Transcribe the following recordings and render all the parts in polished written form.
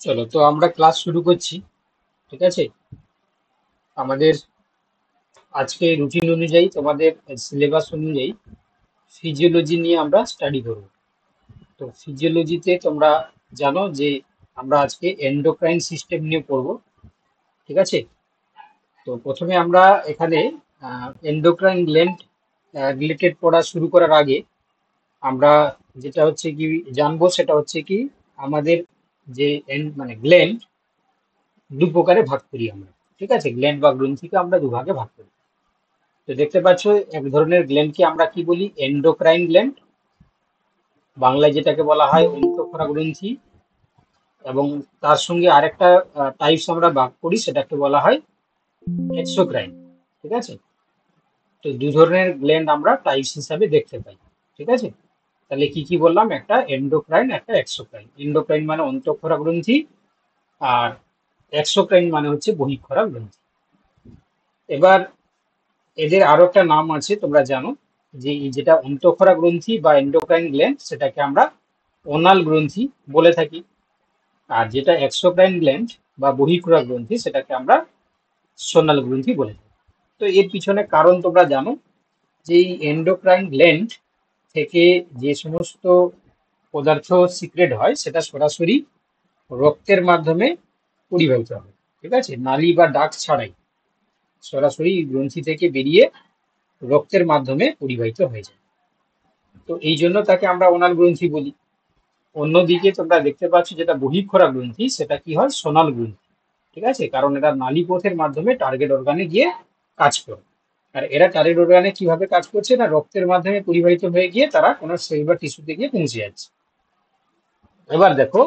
চলো তো আমরা ক্লাস শুরু করছি। ঠিক আছে, আমাদের আজকে রুটিন অনুযায়ী তোমাদের সিলেবাস অনুযায়ী ফিজিওলজি নিয়ে আমরা স্টাডি করব। তো ফিজিওলজিতে তোমরা জানো যে আমরা আজকে এন্ডোক্রাইন সিস্টেম নিয়ে পড়বো। ঠিক আছে, তো প্রথমে আমরা এখানে এন্ডোক্রাইন গ্ল্যান্ড রিলেটেড পড়া শুরু করার আগে আমরা যেটা হচ্ছে কি জানবো সেটা হচ্ছে কি আমাদের যে মানে গ্ল্যান্ড দু প্রকারে ভাগ করি আমরা। ঠিক আছে, গ্ল্যান্ড বা গ্রন্থিকে আমরা দুভাগে ভাগ করি। তো দেখতে পাচ্ছ এক ধরনের গ্ল্যান্ডকে আমরা কি বলি, এন্ডোক্রাইন গ্ল্যান্ড, বাংলায় যেটাকে বলা হয় অন্তঃক্ষরা গ্রন্থি। এবং তার সঙ্গে আরেকটা টাইপস আমরা ভাগ করি, সেটাকে বলা হয় এক্সোক্রাইন। ঠিক আছে, তো দু ধরনের গ্ল্যান্ড আমরা টাইপস হিসাবে দেখতে পাই। ঠিক আছে, তাহলে কি কি বললাম, একটা এন্ডোক্রাইন একটা এক্সোক্রাইন। এন্ডোক্রাইন মানে অন্তঃক্ষরা গ্রন্থি, আর এক্সোক্রাইন মানে হচ্ছে বহিঃক্ষরা গ্রন্থি। এবার এদের আরো একটা নাম আছে, তোমরা জানো যে এই যেটা অন্তঃক্ষরা গ্রন্থি বা এন্ডোক্রাইন গ্ল্যান্ড সেটাকে আমরা ওনাল গ্রন্থি বলে থাকি, আর যেটা এক্সোক্রাইন গ্ল্যান্ড বা বহিঃক্ষরা গ্রন্থি সেটাকে আমরা সোনাল গ্রন্থি বলে থাকি। তো এর পিছনে কারণ তোমরা জানো যে এই এন্ডোক্রাইন গ্ল্যান্ড থেকে যে সমস্ত পদার্থ সিক্রেট হয় সেটা সরাসরি রক্তের মাধ্যমে পরিবাহিত হয়। ঠিক আছে, নালী বা ডাক ছাড়াই সরাসরি গ্রন্থি থেকে বেরিয়ে রক্তের মাধ্যমে পরিবাহিত হয়ে যায়। তো এই জন্য তাকে আমরা ওনাল গ্রন্থি বলি। অন্যদিকে তোমরা দেখতে পাচ্ছ যেটা বহিঃক্ষরা গ্রন্থি সেটা কি হয়, সোনাল গ্রন্থি। ঠিক আছে, কারণ এরা নালী পথের মাধ্যমে টার্গেট অর্গানে গিয়ে কাজ করে। আর এরা টার্গেট অর্গানে কিভাবে কাজ করছে না, রক্তের মাধ্যমে পরিবাহিত হয়ে গিয়ে তারা কোনো সেল বা টিস্যুতে গিয়ে পৌঁছে যাচ্ছে। এবার দেখো,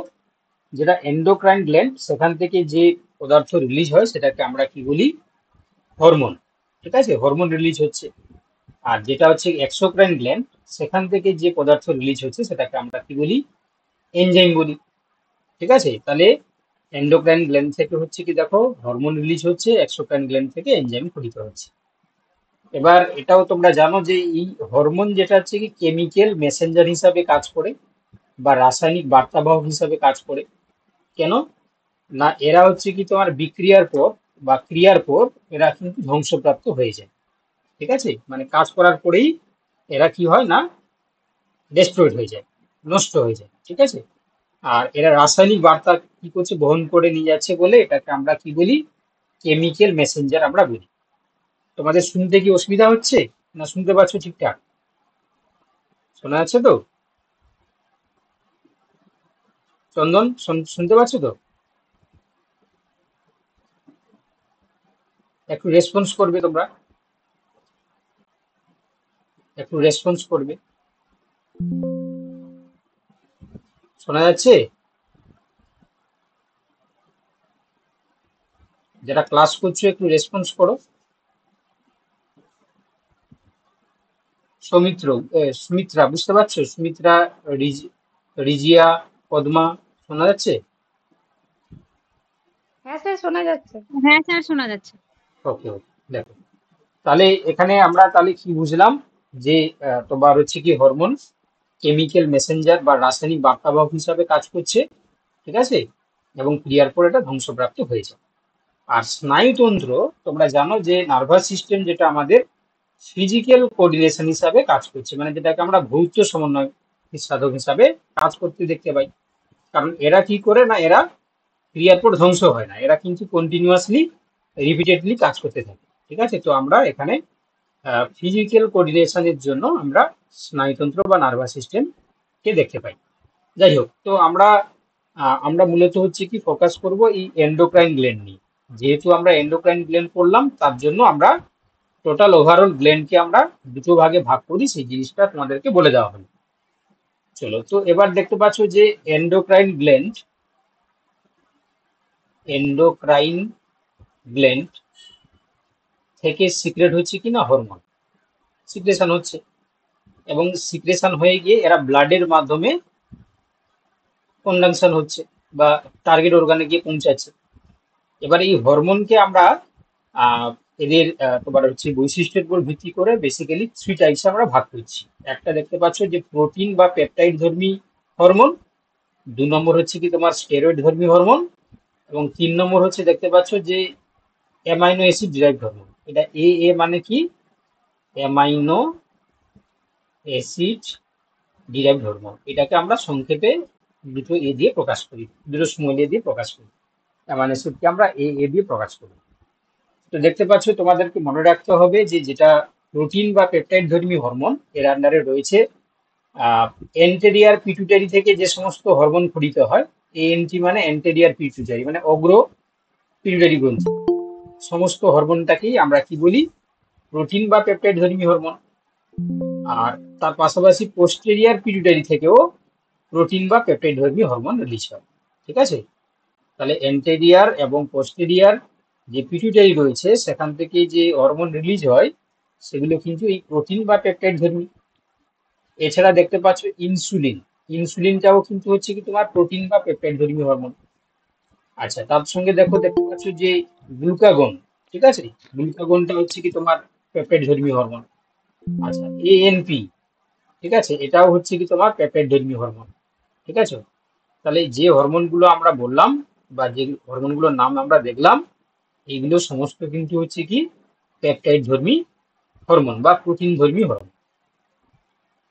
যেটা এন্ডোক্রাইন গ্ল্যান্ড সেখান থেকে যে পদার্থ রিলিজ হয় সেটাকে আমরা কি বলি, হরমোন। ঠিক আছে, হরমোন রিলিজ হচ্ছে। আর যেটা হচ্ছে এক্সোক্রাইন গ্ল্যান্ড, সেখান থেকে যে পদার্থ রিলিজ হচ্ছে সেটাকে আমরা কি বলি, এনজাইম বলি। ঠিক আছে, তাহলে এন্ডোক্রাইন গ্ল্যান্ড থেকে হচ্ছে কি দেখো হরমোন রিলিজ হচ্ছে, এক্সোক্রাইন গ্ল্যান্ড থেকে এনজাইম ক্ষরিত হচ্ছে। এবার এটাও তোমরা জানো যে এই হরমোন যেটা হচ্ছে কি কেমিক্যাল মেসেঞ্জার হিসাবে কাজ করে বা রাসায়নিক বার্তাবাহক হিসাবে কাজ করে। কেন না, এরা হচ্ছে কি তোমার বিক্রিয়ার পর বা ক্রিয়ার পর এরা কিন্তু ধ্বংসপ্রাপ্ত হয়ে যায়। ঠিক আছে, মানে কাজ করার পরেই এরা কি হয় না, ডেস্ট্রয়েড হয়ে যায়, নষ্ট হয়ে যায়। ঠিক আছে, আর এরা রাসায়নিক বার্তা কি করছে, বহন করে নিয়ে যাচ্ছে বলে এটাকে আমরা কি বলি, কেমিক্যাল মেসেঞ্জার আমরা বলি। তোমাদের শুনতে কি অসুবিধা হচ্ছে, না শুনতে পাচ্ছ ঠিকঠাক, শোনা যাচ্ছে তো? চন্দন, শুনতে পাচ্ছ তো? একটু রেসপন্স করবে তোমরা, একটু রেসপন্স করবে। শোনা যাচ্ছে? যারা ক্লাস করছো একটু রেসপন্স করো। সৌমিত্র, সুমিত্রা, বুঝতে পারছো? সুমিত্রা, রিজিয়া, পদ্মা, শোনা যাচ্ছে? হ্যাঁ স্যার, শোনা যাচ্ছে। হ্যাঁ স্যার, শোনা যাচ্ছে। ওকে ওকে, দেখো তাহলে এখানে আমরা তাহলে কি বুঝলাম, যে তোমার হচ্ছে কি হরমোন কেমিক্যাল মেসেঞ্জার বা রাসায়নিক বার্তাবাহক হিসাবে কাজ করছে। ঠিক আছে, এবং ক্রিয়ার পর এটা ধ্বংসপ্রাপ্ত হয়েছে। আর স্নায়ুতন্ত্র, তোমরা জানো যে নার্ভাস সিস্টেম যেটা আমাদের ফিজিক্যাল কোঅর্ডিনেশন হিসাবে কাজ করছে, মানে যেটাকে আমরা ভৌত সমন্বয় সাধক হিসাবে কাজ করতে দেখতে পাই। কারণ এরা কি করে না, এরা ক্রিয়ার পর ধ্বংস হয় না, এরা কিন্তু কন্টিনিউয়াসলি রিপিটেডলি কাজ করতে থাকে। ঠিক আছে, তো আমরা এখানে ফিজিক্যাল কোঅর্ডিনেশনের জন্য আমরা স্নায়ুতন্ত্র বা নার্ভাস সিস্টেম কে দেখতে পাই। যাই হোক, তো আমরা মূলত হচ্ছে কি ফোকাস করব এই এন্ডোক্রাইন গ্ল্যান্ড নিয়ে। যেহেতু আমরা এন্ডোক্রাইন গ্ল্যান্ড পড়লাম, তার জন্য আমরা টোটাল ওভারঅল গ্ল্যান্ডকে আমরা দুটো ভাগে ভাগ করি, সেই জিনিসটা তোমাদেরকে বলে দেওয়া হলো। চলো, তো এবার দেখতে পাচ্ছ যে এন্ডোক্রাইন গ্ল্যান্ড, এন্ডোক্রাইন গ্ল্যান্ড থেকে সিক্রেট হচ্ছে কিনা হরমোন, সিক্রেশন হচ্ছে, এবং সিক্রেশন হয়ে গিয়ে এরা ব্লাডের মাধ্যমে কন্ডাকশন হচ্ছে বা টার্গেট অর্গানে গিয়ে পৌঁছাচ্ছে। এবার এই হরমোনকে আমরা এদের তোমার হচ্ছে বৈশিষ্ট্যের উপর ভিত্তি করে বেসিক্যালি থ্রি টাইপস আমরা ভাগ করছি। একটা দেখতে পাচ্ছ যে প্রোটিন বা পেপটাইড ধর্মী হরমোন, নম্বর হচ্ছে কি তোমার স্টেরয়েড ধর্মী হরমোন, এবং 3 নম্বর হচ্ছে দেখতে পাচ্ছ যে অ্যামাইনো অ্যাসিড ডিরাইভড হরমোন। এটা এ মানে কি? Amino acid derived hormone. এটাকে আমরা সংক্ষেপে দুটো এ দিয়ে প্রকাশ করি, দুটো স্মল এ দিয়ে প্রকাশ করি। অ্যামাইনো অ্যাসিডকে আমরা এ দিয়ে প্রকাশ করি। তো দেখতে পাচ্ছ, তোমাদেরকে মনে রাখতে হবে যে যেটা প্রোটিন বা পেপটাইড ধর্মী হরমোন, এর আন্ডারে রয়েছে এন্টেরিয়ার পিটুইটারি থেকে যে সমস্ত হরমোন খরিত হয়। এএনটি মানে এন্টেরিয়ার পিটুইটারি, মানে অগ্র পিটুইটারি গ্রন্থি। সমস্ত হরমোনটাকেই আমরা কি বলি? প্রোটিন বা পেপটাইড ধর্মী হরমোন। আর তার পাশাপাশি পোস্টেরিয়ার পিটুইটারি থেকেও প্রোটিন বা পেপটাইড ধর্মী হরমোন রিলিজ হয়। ঠিক আছে? তাহলে এন্টেরিয়ার এবং পোস্টেরিয়ার যে পিটুইটারি রয়েছে, সেখান থেকে যে হরমোন রিলিজ হয় সেগুলো কিন্তু এই প্রোটিন বা পেপটাইড ধর্মী। এছাড়া দেখতে পাচ্ছ ইনসুলিন, ইনসুলিনটাও কিন্তু হচ্ছে কি তোমার প্রোটিন বা পেপটাইড ধর্মী হরমোন। আচ্ছা, তার সঙ্গে দেখতে পাচ্ছ যে গ্লুকাগন, ঠিক আছে, গ্লুকাগনটা হচ্ছে কি তোমার পেপটাইড ধর্মী হরমোন। আচ্ছা, এএনপি, ঠিক আছে, এটাও হচ্ছে কি তোমার পেপটাইড ধর্মী হরমোন। ঠিক আছে? তাহলে যে হরমোনগুলো আমরা বললাম বা যে হরমোনগুলোর নাম আমরা দেখলাম, এইগুলো সমস্ত কিন্তু হচ্ছে কি পেপটাইড ধর্মী হরমোন বা প্রোটিন ধর্মী হরমোন।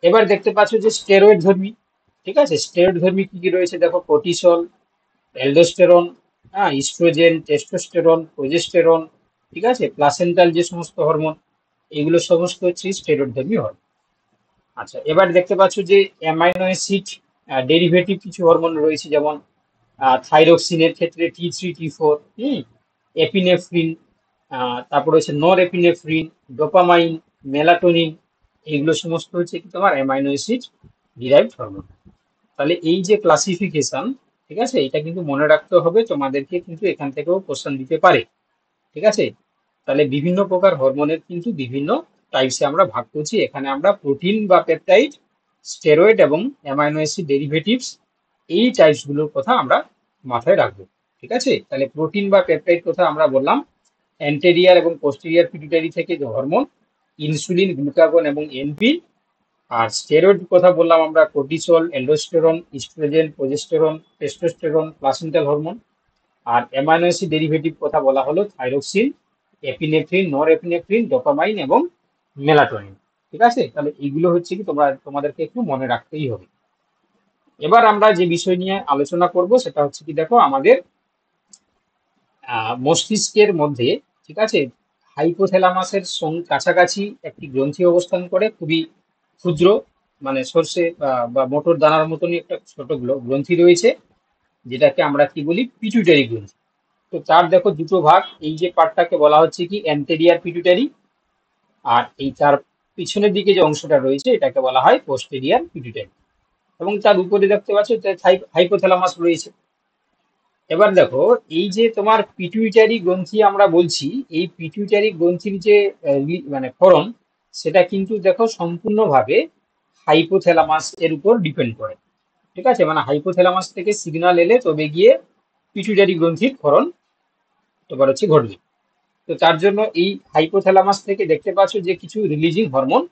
এবার দেখতে পাচ্ছ যে স্টেরয়েড ধর্মী। ঠিক আছে, স্টেরয়েড ধর্মী কি কি রয়েছে দেখো: কর্টিসল, অ্যালডোস্টেরন, হ্যাঁ, ইস্ট্রোজেন, টেস্টোস্টেরন, প্রোজেস্টেরন, ঠিক আছে, প্লাসেন্টাল যে সমস্ত হরমোন, এগুলো সমস্ত হচ্ছে স্টেরয়েড ধর্মী হরমোন। আচ্ছা, এবার দেখতে পাচ্ছ যে অ্যামাইনো অ্যাসিড ডেরিভেটিভ কিছু হরমোন রয়েছে, যেমন থাইরক্সিনের ক্ষেত্রে T3 T4, এপিনেফ্রিন, তারপর হচ্ছে নর এপিনেফ্রিন, ডোপামাইন, মেলাটোনিন, এগুলো সমস্ত হচ্ছে কি তোমার অ্যামাইনো অ্যাসিড ডিরাইভড হরমোন। তাহলে এই যে ক্লাসিফিকেশন, ঠিক আছে, এটা কিন্তু মনে রাখতে হবে, তোমাদেরকে কিন্তু এখান থেকেও কোশ্চেন দিতে পারে। ঠিক আছে? তাহলে বিভিন্ন প্রকার হরমোনের কিন্তু বিভিন্ন টাইপসে আমরা ভাগ করছি। এখানে আমরা প্রোটিন বা পেপটাইড, স্টেরয়েড এবং অ্যামাইনো অ্যাসিড ডেরিভেটিভস, এই টাইপস গুলোর কথা আমরা মাথায় রাখবো। ঠিক আছে? তাহলে প্রোটিন বা পেপটাইড কথা আমরা বললাম, অ্যান্টেরিয়ার এবং পোস্টেরিয়ার পিটুইটারি থেকে যে হরমোন, ইনসুলিন, গ্লুকাগন এবং এনপি। আর স্টেরয়েড কথা বললাম আমরা, cortisol, aldosterone, oestrogen, progesterone, testosterone, placental hormone. আর অ্যামাইনো অ্যাসিড ডেরিভেটিভ কথা বলা হলো thyroxine, epinephrine, norepinephrine, dopamine এবং মেলাটোনিন। ঠিক আছে? তাহলে এইগুলো হচ্ছে কি তোমাদেরকে একটু মনে রাখতেই হবে। এবার আমরা যে বিষয় নিয়ে আলোচনা করব সেটা হচ্ছে কি দেখো, আমাদের মস্তিষ্কের মধ্যে, ঠিক আছে, হাইপোথ্যালামাসের কাছাকাছি একটি গ্রন্থি অবস্থান করে, খুবই ক্ষুদ্র, মানে সর্ষে বা মটর দানার মতনই একটা ছোট গ্রন্থি রয়েছে, যেটাকে আমরা কি বলি? পিটুইটারি গ্রন্থি। তো তার দেখো দুটো ভাগ। এই যে পার্টটাকে বলা হচ্ছে কি অ্যান্টেরিয়ার পিটুইটারি, আর এই তার পিছনের দিকে যে অংশটা রয়েছে এটাকে বলা হয় পোস্টেরিয়ার পিটুইটারি, এবং তার উপরে দেখতে পাচ্ছ হাইপোথ্যালামাস রয়েছে। এবার দেখো, এই যে তোমার পিটুইটারি গ্রন্থি আমরা বলছি, এই পিটুইটারি গ্রন্থির যে মানে ফরম, সেটা কিন্তু দেখো সম্পূর্ণভাবে হাইপোথ্যালামাস এর উপর ডিপেন্ড করে। ঠিক আছে? মানে হাইপোথ্যালামাস থেকে সিগন্যাল এলে তবে গিয়ে পিটুইটারি গ্রন্থির ক্ষরণ তোমার হচ্ছে ঘটবে। তো তার জন্য এই হাইপোথ্যালামাস থেকে দেখতে পাচ্ছ যে কিছু রিলিজিং হরমোন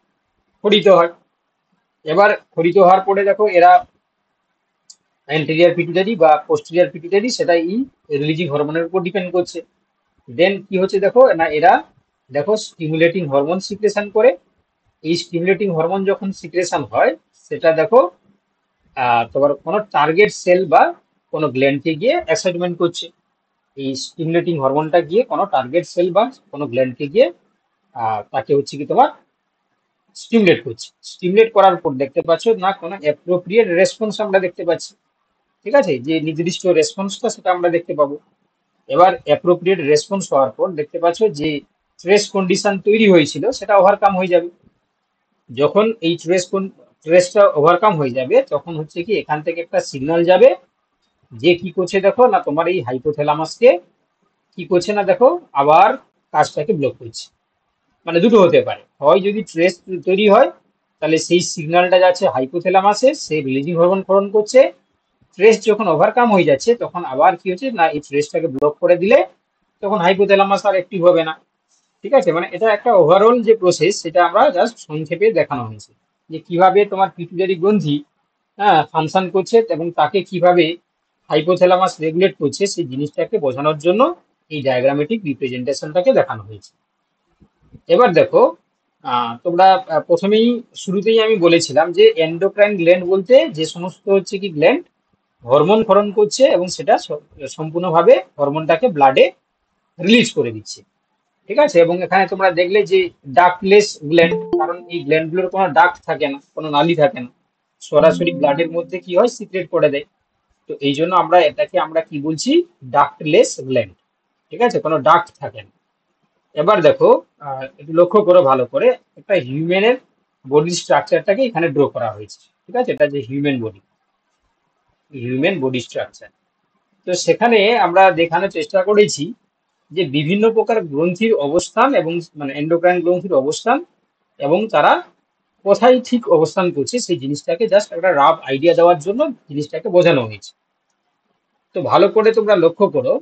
খরিত হয়। এবার খরিত হওয়ার পরে দেখো এরা অ্যান্টেরিয়ার পিটুইটারি বা পোস্টেরিয়ার পিটুইটারি, সেটা এই রিলিজিং হরমোনের উপর ডিপেন্ড করছে। দেন কি হচ্ছে দেখো না, এরা দেখো স্টিমুলেটিং হরমোন সিক্রেশন করে। এই স্টিমুলেটিং হরমোন যখন সিক্রেশন হয়, সেটা দেখো তোমার কোনো টার্গেট সেল বা কোনো গ্ল্যান্ডকে গিয়ে এক্সাইটমেন্ট করছে। এই স্টিমুলেটিং হরমোনটা গিয়ে কোনো টার্গেট সেল বা কোনো গ্ল্যান্ডকে গিয়ে তাকে হচ্ছে কি তোমার স্টিমুলেট করছে। স্টিমুলেট করার পর দেখতে পাচ্ছ না কোনো অ্যাপ্রোপ্রিয়েট রেসপন্স আমরা দেখতে পাচ্ছি। ঠিক আছে? যে নির্দিষ্ট রেসপন্সটা সেটা আমরা দেখতে পাবো। এবার অ্যাপ্রোপ্রিয়েট রেসপন্স হওয়ার পর দেখতে পাচ্ছ যে স্ট্রেস কন্ডিশন তৈরি হয়েছিল সেটা ওভারকাম হয়ে যাবে। যখন এই স্ট্রেসটা ওভারকাম হয়ে যাবে, তখন হচ্ছে কি এখান থেকে একটা সিগন্যাল যাবে, যে কি করছে দেখো না, তোমার এই হাইপোথ্যালামাসকে কি করছে না দেখো, আবার কাজটাকে ব্লক করছে। মানে দুটো হতে পারে, হয় যদি স্ট্রেস তৈরি হয়, তাহলে সেই সিগন্যালটা যাচ্ছে হাইপোথ্যালামাসে, সে রিলিজিং হরমোন ক্ষরণ করছে। স্ট্রেস যখন ওভারকাম হয়ে যাচ্ছে, তখন আবার কি হচ্ছে না, এই স্ট্রেসটাকে ব্লক করে দিলে তখন হাইপোথ্যালামাস আর অ্যাক্টিভ হবে না। ঠিক আছে? মানে এটা একটা ওভারঅল যে প্রসেস, সেটা আমরা জাস্ট সংক্ষেপে দেখানো হয়েছে যে কিভাবে তোমার পিটুইটারি গ্রন্থি হ্যাঁ ফাংশন করছে এবং তাকে কিভাবে হাইপোথ্যালামাস রেগুলেট করছে সেই জিনিসটাকে বোঝানোর জন্য এই ডায়াগ্রামেটিক রিপ্রেজেন্টেশনটাকে দেখানো হয়েছে। এবার দেখো তোমরা প্রথমেই শুরুতেই আমি বলেছিলাম যে এন্ডোক্রাইন গ্ল্যান্ড বলতে যে সমস্ত হচ্ছে কি গ্ল্যান্ড হরমোন ক্ষরণ করছে এবং সেটা সম্পূর্ণভাবে হরমোনটাকে ব্লাডে রিলিজ করে দিচ্ছে, ঠিক আছে। এবং এখানে তোমরা দেখলে যে ডাক্টলেস গ্ল্যান্ড, কারণ এই গ্ল্যান্ডগুলোর কোনো ডাক্ট থাকে না, কোনো নালী থাকে না, সরাসরি ব্লাডের মধ্যে কি হয় সিক্রেট করে দেয়। তো এই জন্য আমরা এটাকে আমরা কি বলছি, ডাক্টলেস গ্ল্যান্ড, ঠিক আছে, কোনো ডাক্ট থাকে না। এবার দেখো একটু লক্ষ্য করো ভালো করে, একটা হিউম্যানের বডি স্ট্রাকচারটাকে এখানে ড্র করা হয়েছে, ঠিক আছে, এটা যে হিউম্যান বডি স্ট্রাকচার। তো সেখানে আমরা দেখানোর চেষ্টা করেছি যে বিভিন্ন প্রকার গ্রন্থির অবস্থান এবং মানে এন্ডোক্রাইন গ্রন্থির অবস্থান এবং তারা কোথায় ঠিক অবস্থান করছে সেই জিনিসটাকে জাস্ট একটা রাফ আইডিয়া দেওয়ার জন্য জিনিসটাকে বোঝানো হয়েছে। তো ভালো করে তোমরা লক্ষ্য করো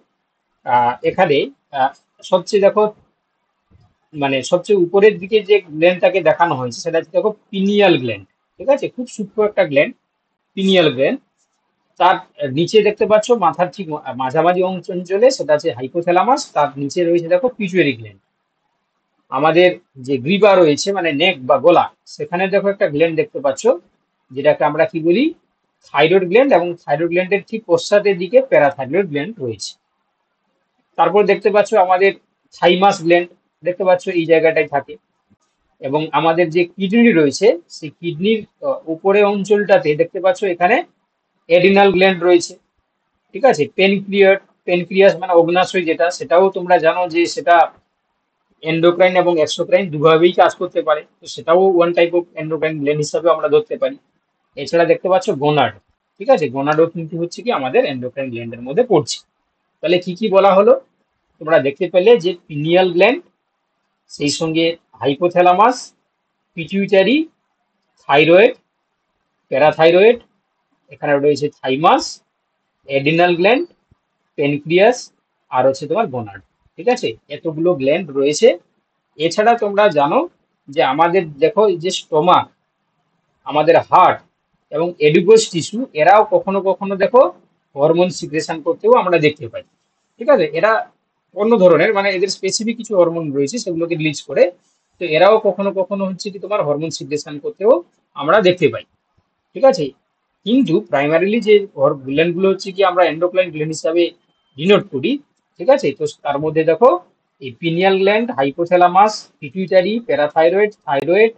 এখানে আহ, সবচেয়ে দেখো মানে সবচেয়ে উপরের দিকে যে গ্ল্যান্ডটাকে দেখানো হয়েছে সেটা হচ্ছে দেখো পিনিয়াল গ্ল্যান্ড, ঠিক আছে, খুব সূক্ষ্ম একটা গ্ল্যান্ড, পিনিয়াল গ্ল্যান্ড। তার নিচে দেখতে পাচ্ছ মাথার ঠিক মাঝামাঝি অঞ্চলে সেটা আছে হাইপোথ্যালামাস, তার নিচে রয়েছে দেখো পিচুয়ারি গ্ল্যান্ড। আমাদের যে গ্রিবা রয়েছে মানে নেক বা গলা, সেখানে দেখো একটা গ্ল্যান্ড দেখতে পাচ্ছ যেটাকে আমরা কি বলি থাইরয়েড গ্ল্যান্ড, এবং থাইরয়েড গ্ল্যান্ডের ঠিক পশ্চাতের দিকে প্যারাথাইরয়েড গ্ল্যান্ড রয়েছে। তারপর দেখতে পাচ্ছ আমাদের থাইমাস গ্ল্যান্ড, দেখতে পাচ্ছ এই জায়গাটায় থাকে। এবং আমাদের যে কিডনি রয়েছে সেই কিডনির উপরে অঞ্চলটাতে দেখতে পাচ্ছ এখানে এডিনাল গ্ল্যান্ড রয়েছে, ঠিক আছে। পেনক্রিয়াস মানে অগ্নাশয় যেটা, সেটাও তোমরা জানো যে সেটা এন্ডোক্রাইন এবং এক্সোক্রাইন দুভাবেই কাজ করতে পারে, তো সেটাও one type of endocrine gland হিসাবে আমরা ধরতে পারি। এছাড়া দেখতে পাচ্ছ গোনাড, ঠিক আছে, গোনাডও কিন্তু হচ্ছে কি আমাদের এন্ডোক্রাইন গ্ল্যান্ডের মধ্যে পড়ছে। তাহলে কি কি বলা হলো, তোমরা দেখতে পেলে যে পিনিয়াল গ্ল্যান্ড, সেই সঙ্গে হাইপোথ্যালামাস, পিটিউটারি, থাইরয়েড, প্যারাথাইরয়েড, এখানে রয়েছে থাইমাস, এডিনাল গ্ল্যান্ড, পেনক্রিয়াস, আর হচ্ছে তোমার গোনাড, ঠিক আছে, এতগুলো গ্ল্যান্ড রয়েছে। এছাড়া তোমরা জানো যে আমাদের দেখো এই যে স্টোমাক, আমাদের হার্ট এবং এডিপোজ টিস্যু, এরাও কখনো কখনো দেখো হরমোন সিক্রেশন করতেও আমরা দেখতে পাই, ঠিক আছে। এরা অন্য ধরনের মানে এদের স্পেসিফিক কিছু হরমোন রয়েছে সেগুলোকে রিলিজ করে, তো এরাও কখনো কখনো হচ্ছে কি তোমার হরমোন সিক্রেশন করতেও আমরা দেখতে পাই, ঠিক আছে। কিন্তু প্রাইমারিলি যে গ্ল্যান্ড গুলো হচ্ছে কি আমরা এন্ডোক্রাইন গ্ল্যান্ড হিসাবে ডিনোট করি, ঠিক আছে। তো তার মধ্যে দেখো এই pineal gland, hypothalamus, pituitary, parathyroid, thyroid,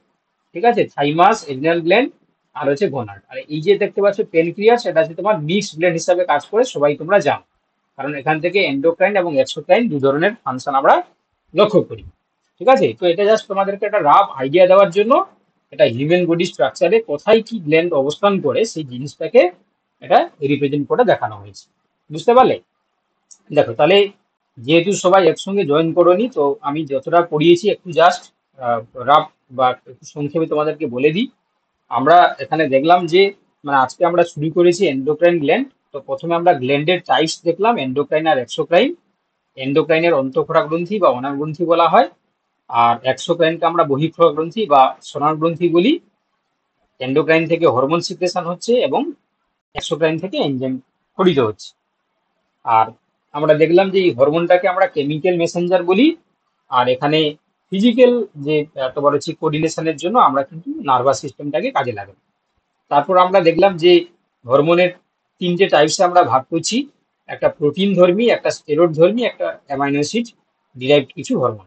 ঠিক আছে, থাইমাস, এডরিনাল গ্ল্যান্ড, আর হচ্ছে গোনাড। আর এই যে দেখতে পাচ্ছ পেনক্রিয়াস, এটা হচ্ছে তোমার মিক্স গ্ল্যান্ড হিসাবে কাজ করে, সবাই তোমরা জানো, কারণ এখান থেকে এন্ডোক্রাইন এবং এক্সোক্রাইন দু ধরনের ফাংশন আমরা লক্ষ্য করি, ঠিক আছে। তো এটা জাস্ট তোমাদেরকে একটা রাফ আইডিয়া দেওয়ার জন্য, এটা হিউম্যান বডি স্ট্রাকচারে কোথায় কি গ্ল্যান্ড অবস্থান করে সেই জিনিসটাকে এটা রিপ্রেজেন্ট করে দেখানো হয়েছে, বুঝতে পারলে। দেখো তাহলে যেহেতু সবাই একসঙ্গে জয়েন করোনি, তো আমি যতটা পড়িয়েছি একটু জাস্ট রাফ বা একটু সংক্ষেপে তোমাদেরকে বলে দিই। আমরা এখানে দেখলাম যে মানে আজকে আমরা শুরু করেছি এন্ডোক্রাইন গ্ল্যান্ড। তো প্রথমে আমরা গ্ল্যান্ডের টাইপস দেখলাম, এন্ডোক্রাইন আর এক্সোক্রাইন। এন্ডোক্রাইনের অন্তঃক্ষরা গ্রন্থি বা অনার গ্রন্থি বলা হয়, আর এক্সোক্রাইনকে আমরা বহিঃক্ষরা গ্রন্থি বা সোনার গ্রন্থি বলি। এন্ডোক্রাইন থেকে হরমোন সিক্রেশন হচ্ছে এবং এক্সোক্রাইন থেকে এনজাইম খরিত হচ্ছে। আর আমরা দেখলাম যে এই হরমোনটাকে আমরা কেমিক্যাল মেসেঞ্জার বলি, আর এখানে ফিজিক্যাল যে তোমার হচ্ছে কোঅর্ডিনেশনের জন্য আমরা কিন্তু নার্ভাস সিস্টেমটাকে কাজে লাগাই। তারপর আমরা দেখলাম যে হরমোনের তিনটে টাইপসে আমরা ভাগ করছি, একটা প্রোটিন ধর্মী, একটা স্টেরয়েড ধর্মী, একটা অ্যামাইনো অ্যাসিড ডিরাইভড কিছু হরমোন।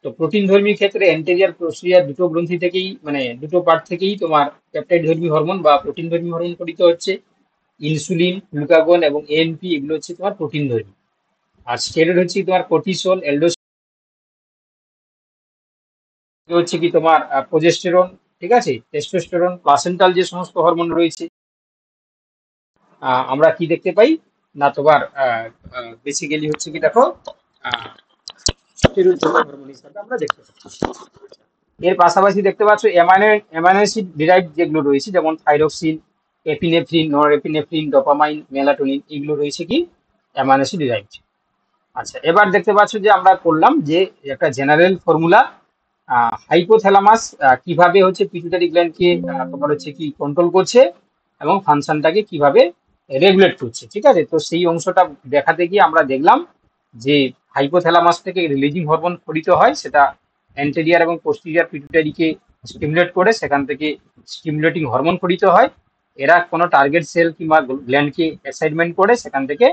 তো প্রোটিন ধর্মী ক্ষেত্রে এন্টেরিয়ার পোস্টেরিয়ার দুটো গ্রন্থি থেকেই মানে দুটো পার্ট থেকেই তোমার পেপটাইড ধর্মী হরমোন বা প্রোটিন ধর্মী হরমোন গঠিত হচ্ছে। ইনসুলিন, গ্লুকাগন এবং এএনপি এগুলো হচ্ছে তোমার প্রোটিন ধর্মী। আর স্টেরয়েড হচ্ছে তোমার কর্টিসল, এলডোস্টেরন হচ্ছে কি তোমার প্রোজেস্টেরন, ঠিক আছে, টেস্টোস্টেরন, প্লাসেন্টাল যে সমস্ত হরমোন রয়েছে আমরা কি দেখতে পাই না তোমার বেসিক্যালি হচ্ছে কি দেখো স্টেরয়েড হরমোন হিসাবে আমরা দেখতে পাই। এর পাশাপাশি দেখতে পাচ্ছ অ্যামাইনো অ্যাসিড ডিরাইভ যেগুলো রয়েছে যেমন thyroxine, epinephrine, norepinephrine, dopamine, melatonin, এগুলো রয়েছে কি অ্যামাইনো অ্যাসিড ডিরাইভ। আচ্ছা, এবার দেখতে পাচ্ছ যে আমরা করলাম যে একটা জেনারেল ফর্মুলা, হাইপোথ্যালামাস কিভাবে হচ্ছে পিটুইটারি গ্ল্যান্ডকে তোমার হচ্ছে কি কন্ট্রোল করছে, এবং ফাংশনটাকে কিভাবে রেগুলেট করছে। ঠিক আছে, তো সেই অংশটা দেখাতে গিয়ে আমরা দেখলাম যে হাইপোথ্যালামাস থেকে রিলিজিং হরমোন খরিত হয়, সেটা অ্যান্টেরিয়ার এবং পোস্টেরিয়ার পিটুইটারিকে স্টিমুলেট করে সেখান থেকে স্টিমুলেটিং হরমোন খরিত হয়। এরা কোনো টার্গেট সেল কিংবা গ্ল্যান্ডকে অ্যাসাইনমেন্ট করে সেখান থেকে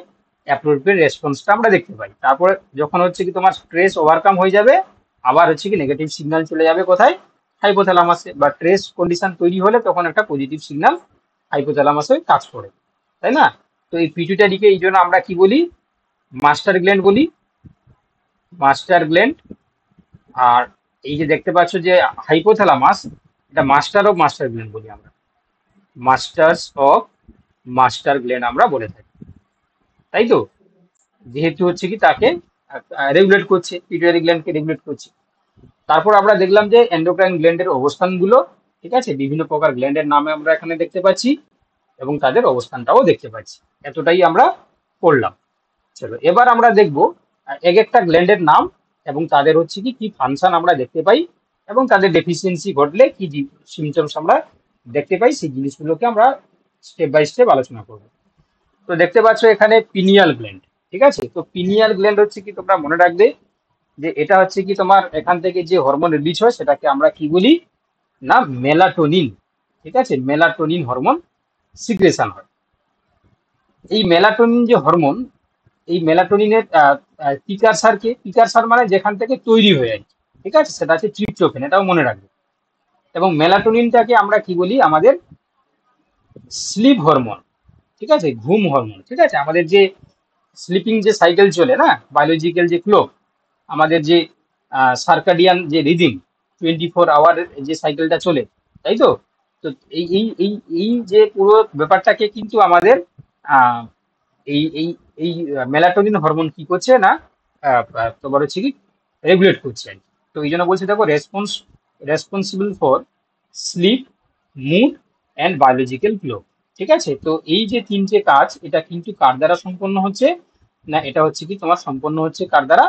অ্যাপ্রোপ্রিয়েট রেসপন্সটা আমরা দেখতে পাই। তারপরে যখন হচ্ছে কি তোমার স্ট্রেস ওভারকাম হয়ে যাবে, আবার হচ্ছে কি নেগেটিভ সিগন্যাল চলে যাবে কোথায়, হাইপোথ্যালামাসে, বা স্ট্রেস কন্ডিশন তৈরি হলে তখন একটা পজিটিভ সিগন্যাল হাইপোথ্যালামাসে কাজ করে, তাই না? তো এই পিটুইটারিকে এই জন্য আমরা কি বলি, মাস্টার গ্ল্যান্ড বলি, মাস্টার গ্ল্যান্ড। আর এই যে দেখতে পাচ্ছ যে হাইপোথ্যালামাস, এটা মাস্টার অফ মাস্টার গ্ল্যান্ড বলি আমরা, মাস্টার্স অফ মাস্টার গ্ল্যান্ড আমরা বলে থাকি, তাই তো? যেহেতু হচ্ছে কি তাকে রেগুলেট করছে, পিটুইটারি গ্ল্যান্ডকে রেগুলেট করছে। তারপর আমরা দেখলাম যে এন্ডোক্রাইন গ্ল্যান্ডের অবস্থানগুলো, ঠিক আছে, বিভিন্ন প্রকার গ্ল্যান্ডের নামে আমরা এখানে দেখতে পাচ্ছি এবং তাদের অবস্থানটাও দেখতে পাচ্ছি। এতটাই আমরা পড়লাম। চলো এবার আমরা দেখব এক একটা গ্ল্যান্ডের নাম এবং তাদের হচ্ছে কি কি ফাংশন আমরা দেখতে পাই এবং তাদের ডেফিসিয়েন্সি ঘটলে কি সিমটমস আমরা দেখতে পাই, সেই জিনিসগুলোকে আমরা স্টেপ বাই স্টেপ আলোচনা করব। তো দেখতে পাচ্ছ এখানে পিনিয়াল গ্ল্যান্ড, ঠিক আছে, তো পিনিয়াল গ্ল্যান্ড হচ্ছে কি তোমরা মনে রাখবে যে এটা হচ্ছে কি তোমার এখান থেকে যে হরমোন রিলিজ হয় সেটাকে আমরা কি বলি না, মেলাটোনিন। ঠিক আছে, মেলাটোনিন হরমোন সিক্রেশন হয়। এই মেলাটোনিন যে হরমোন, এই মেলাটোনিনের প্রিকারসারকে, প্রিকারসার মানে যেখান থেকে তৈরি হয়ে আর কি, ঠিক আছে, সেটা হচ্ছে ট্রিপ্টোফেন, এটাও মনে রাখবে। এবং মেলাটোনিনটাকে আমরা কি বলি, আমাদের স্লিপ হরমোন, ঠিক আছে, ঘুম হরমোন। ঠিক আছে, আমাদের যে স্লিপিং যে সাইকেল চলে না, বায়োলজিক্যাল যে ক্লক, আমাদের যে সার্কাডিয়ান যে রিদিম, 24 আওয়ার যে সাইকেলটা চলে, তাই তো? তো এই এই এই এই যে পুরো ব্যাপারটাকে কিন্তু আমাদের আহ, এই এই এই মেলাটোনিন হরমোন কি করছে না, তোমার হচ্ছে কি রেগুলেট করছে আর কি। তো এই জন্য বলছি দেখো, responsible for sleep, mood and biological clock. ঠিক আছে, তো এই যে তিনটে কাজ, এটা কিন্তু কার দ্বারা সম্পন্ন হচ্ছে না, এটা হচ্ছে কি তোমার সম্পন্ন হচ্ছে কার দ্বারা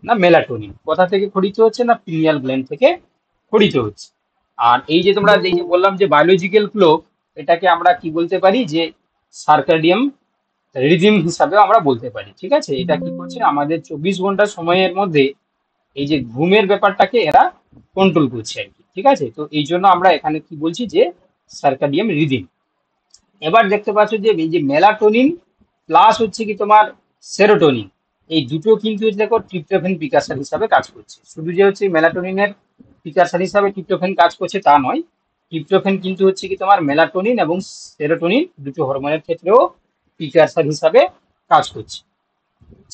না, মেলাটোনিন কোথা থেকে খরিত হচ্ছে না, পিনিয়াল গ্ল্যান্ড থেকে খরিত হচ্ছে। আর এই যে তোমরা এই যে বললাম যে বায়োলজিক্যাল ক্লক, এটাকে আমরা কি বলতে পারি যে সার্কাডিয়াম রিদিম হিসাবেও আমরা বলতে পারি। ঠিক আছে, এটা কি করছে, আমাদের 24 ঘন্টা সময়ের মধ্যে এই যে ঘুমের ব্যাপারটাকে এরা কন্ট্রোল করছে আর কি। ঠিক আছে, তো এই জন্য আমরা এখানে কি বলছি যে সার্কাডিয়াম রিদিম। এবার দেখতে পাচ্ছ যে এই যে মেলাটোনিন প্লাস হচ্ছে কি তোমার সেরোটোনিন, এই দুটো কিন্তু দেখো ট্রিপ্টোফ্যান প্রিকারসর হিসাবে কাজ করছে। শুধু যে হচ্ছে মেলাটোনিনের প্রিকারসর হিসাবে ট্রিপ্টোফ্যান কাজ করছে তা নয়, ট্রিপ্টোফ্যান কিন্তু হচ্ছে কি তোমার মেলাটোনিন এবং সেরোটোনিন দুটো হরমোনের ক্ষেত্রেও প্রিকারসর হিসাবে কাজ করছে।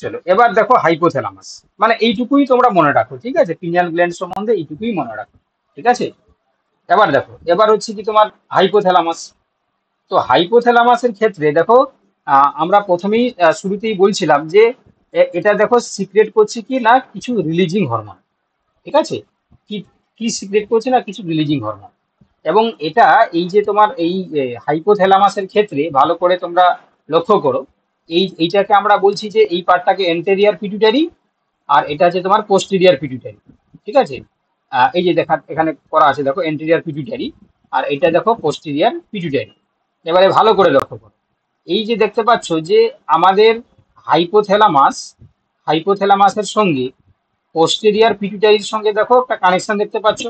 চলো এবার দেখো হাইপোথ্যালামাস, মানে এইটুকুই তোমরা মনে রাখো। ঠিক আছে, পিনিয়াল গ্ল্যান্ড সম্বন্ধে এইটুকুই মনে রাখো। ঠিক আছে, এবার দেখো, এবার হচ্ছে কি তোমার হাইপোথ্যালামাস। তো হাইপোথ্যালামাসের ক্ষেত্রে দেখো, আমরা প্রথমেই শুরুতেই বলছিলাম যে এটা দেখো সিক্রেট করছে কি না, কিছু রিলিজিং হরমোন। ঠিক আছে, কি কি সিক্রেট করছে না, কিছু রিলিজিং হরমোন। এবং এটা এই যে তোমার এই হাইপোথ্যালামাসের ক্ষেত্রে ভালো করে তোমরা লক্ষ্য করো, এইটাকে আমরা বলছি যে এই পার্টটাকে এন্টেরিয়ার পিটুইটারি, আর এটা হচ্ছে তোমার পোস্টেরিয়ার পিটুইটারি। ঠিক আছে, এই যে দেখা এখানে করা আছে দেখো, এন্টেরিয়ার পিটুইটারি, আর এটা দেখো পোস্টেরিয়ার পিটুইটারি। এবারে ভালো করে লক্ষ্য করো, এই যে দেখতে পাচ্ছ যে আমাদের হাইপোথ্যালামাস, হাইপোথ্যালামাসের সঙ্গে পোস্টেরিয়ার পিটুইটারির সঙ্গে দেখো একটা কানেকশন দেখতে পাচ্ছ,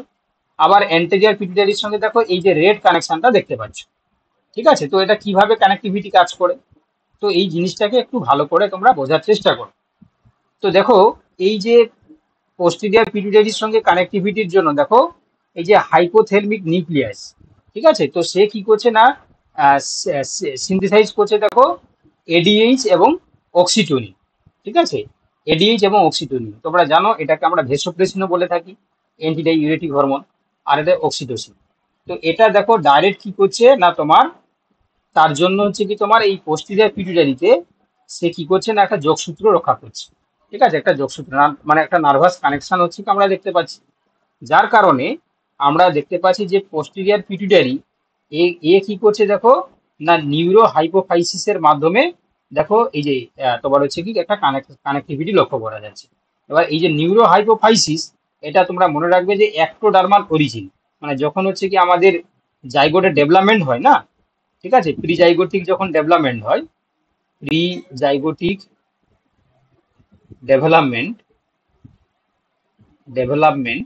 আবার অ্যান্টেরিয়ার পিটুইটারির সঙ্গে দেখো এই যে রেড কানেকশনটা দেখতে পাচ্ছ। ঠিক আছে, তো এটা কিভাবে কানেক্টিভিটি কাজ করে, তো এই জিনিসটাকে একটু ভালো করে তোমরা বোঝার চেষ্টা করো। তো দেখো, এই যে পোস্টেরিয়ার পিটুইটারির সঙ্গে কানেক্টিভিটির জন্য দেখো এই যে হাইপোথ্যালমিক নিউক্লিয়াস, ঠিক আছে, তো সে কি করছে না, সিনথেসাইজ করছে দেখো এডিএইচ এবং অক্সিটোনিন। ঠিক আছে, এডিএইচ এবং অক্সিটোনিন তোমরা জানো, এটাকে আমরা ভেসোপ্রেসিনও বলে থাকি, অ্যান্টিডাইউরেটিক হরমোন। আর এটা অক্সিটোসিন। তো এটা দেখো ডাইরেক্ট কি করছে না তোমার, তার জন্য হচ্ছে কি তোমার এই পোস্টেরিয়ার পিটুইটারিতে সে কি করছে না, একটা যোগসূত্র রক্ষা করছে। ঠিক আছে, একটা যোগসূত্র মানে একটা নার্ভাস কানেকশন হচ্ছে কি আমরা দেখতে পাচ্ছি, যার কারণে আমরা দেখতে পাচ্ছি যে পোস্টেরিয়ার পিটুইটারি এ এ কি করছে দেখো না, নিউরো হাইপোফাইসিসের মাধ্যমে দেখো এই যে তোমার হচ্ছে কি একটা কানেক্টিভিটি লক্ষ্য করা যাচ্ছে। এবার এই যে নিউরো হাইপোফাইসিস, এটা তোমরা মনে রাখবে যে অ্যাক্টোডার্মাল অরিজিন, মানে যখন হচ্ছে কি আমাদের জাইগোটের ডেভেলপমেন্ট হয় না, ঠিক আছে, প্রিজাইগোটিক যখন ডেভেলপমেন্ট হয়, প্রিজাইগোটিক ডেভেলপমেন্ট ডেভেলপমেন্ট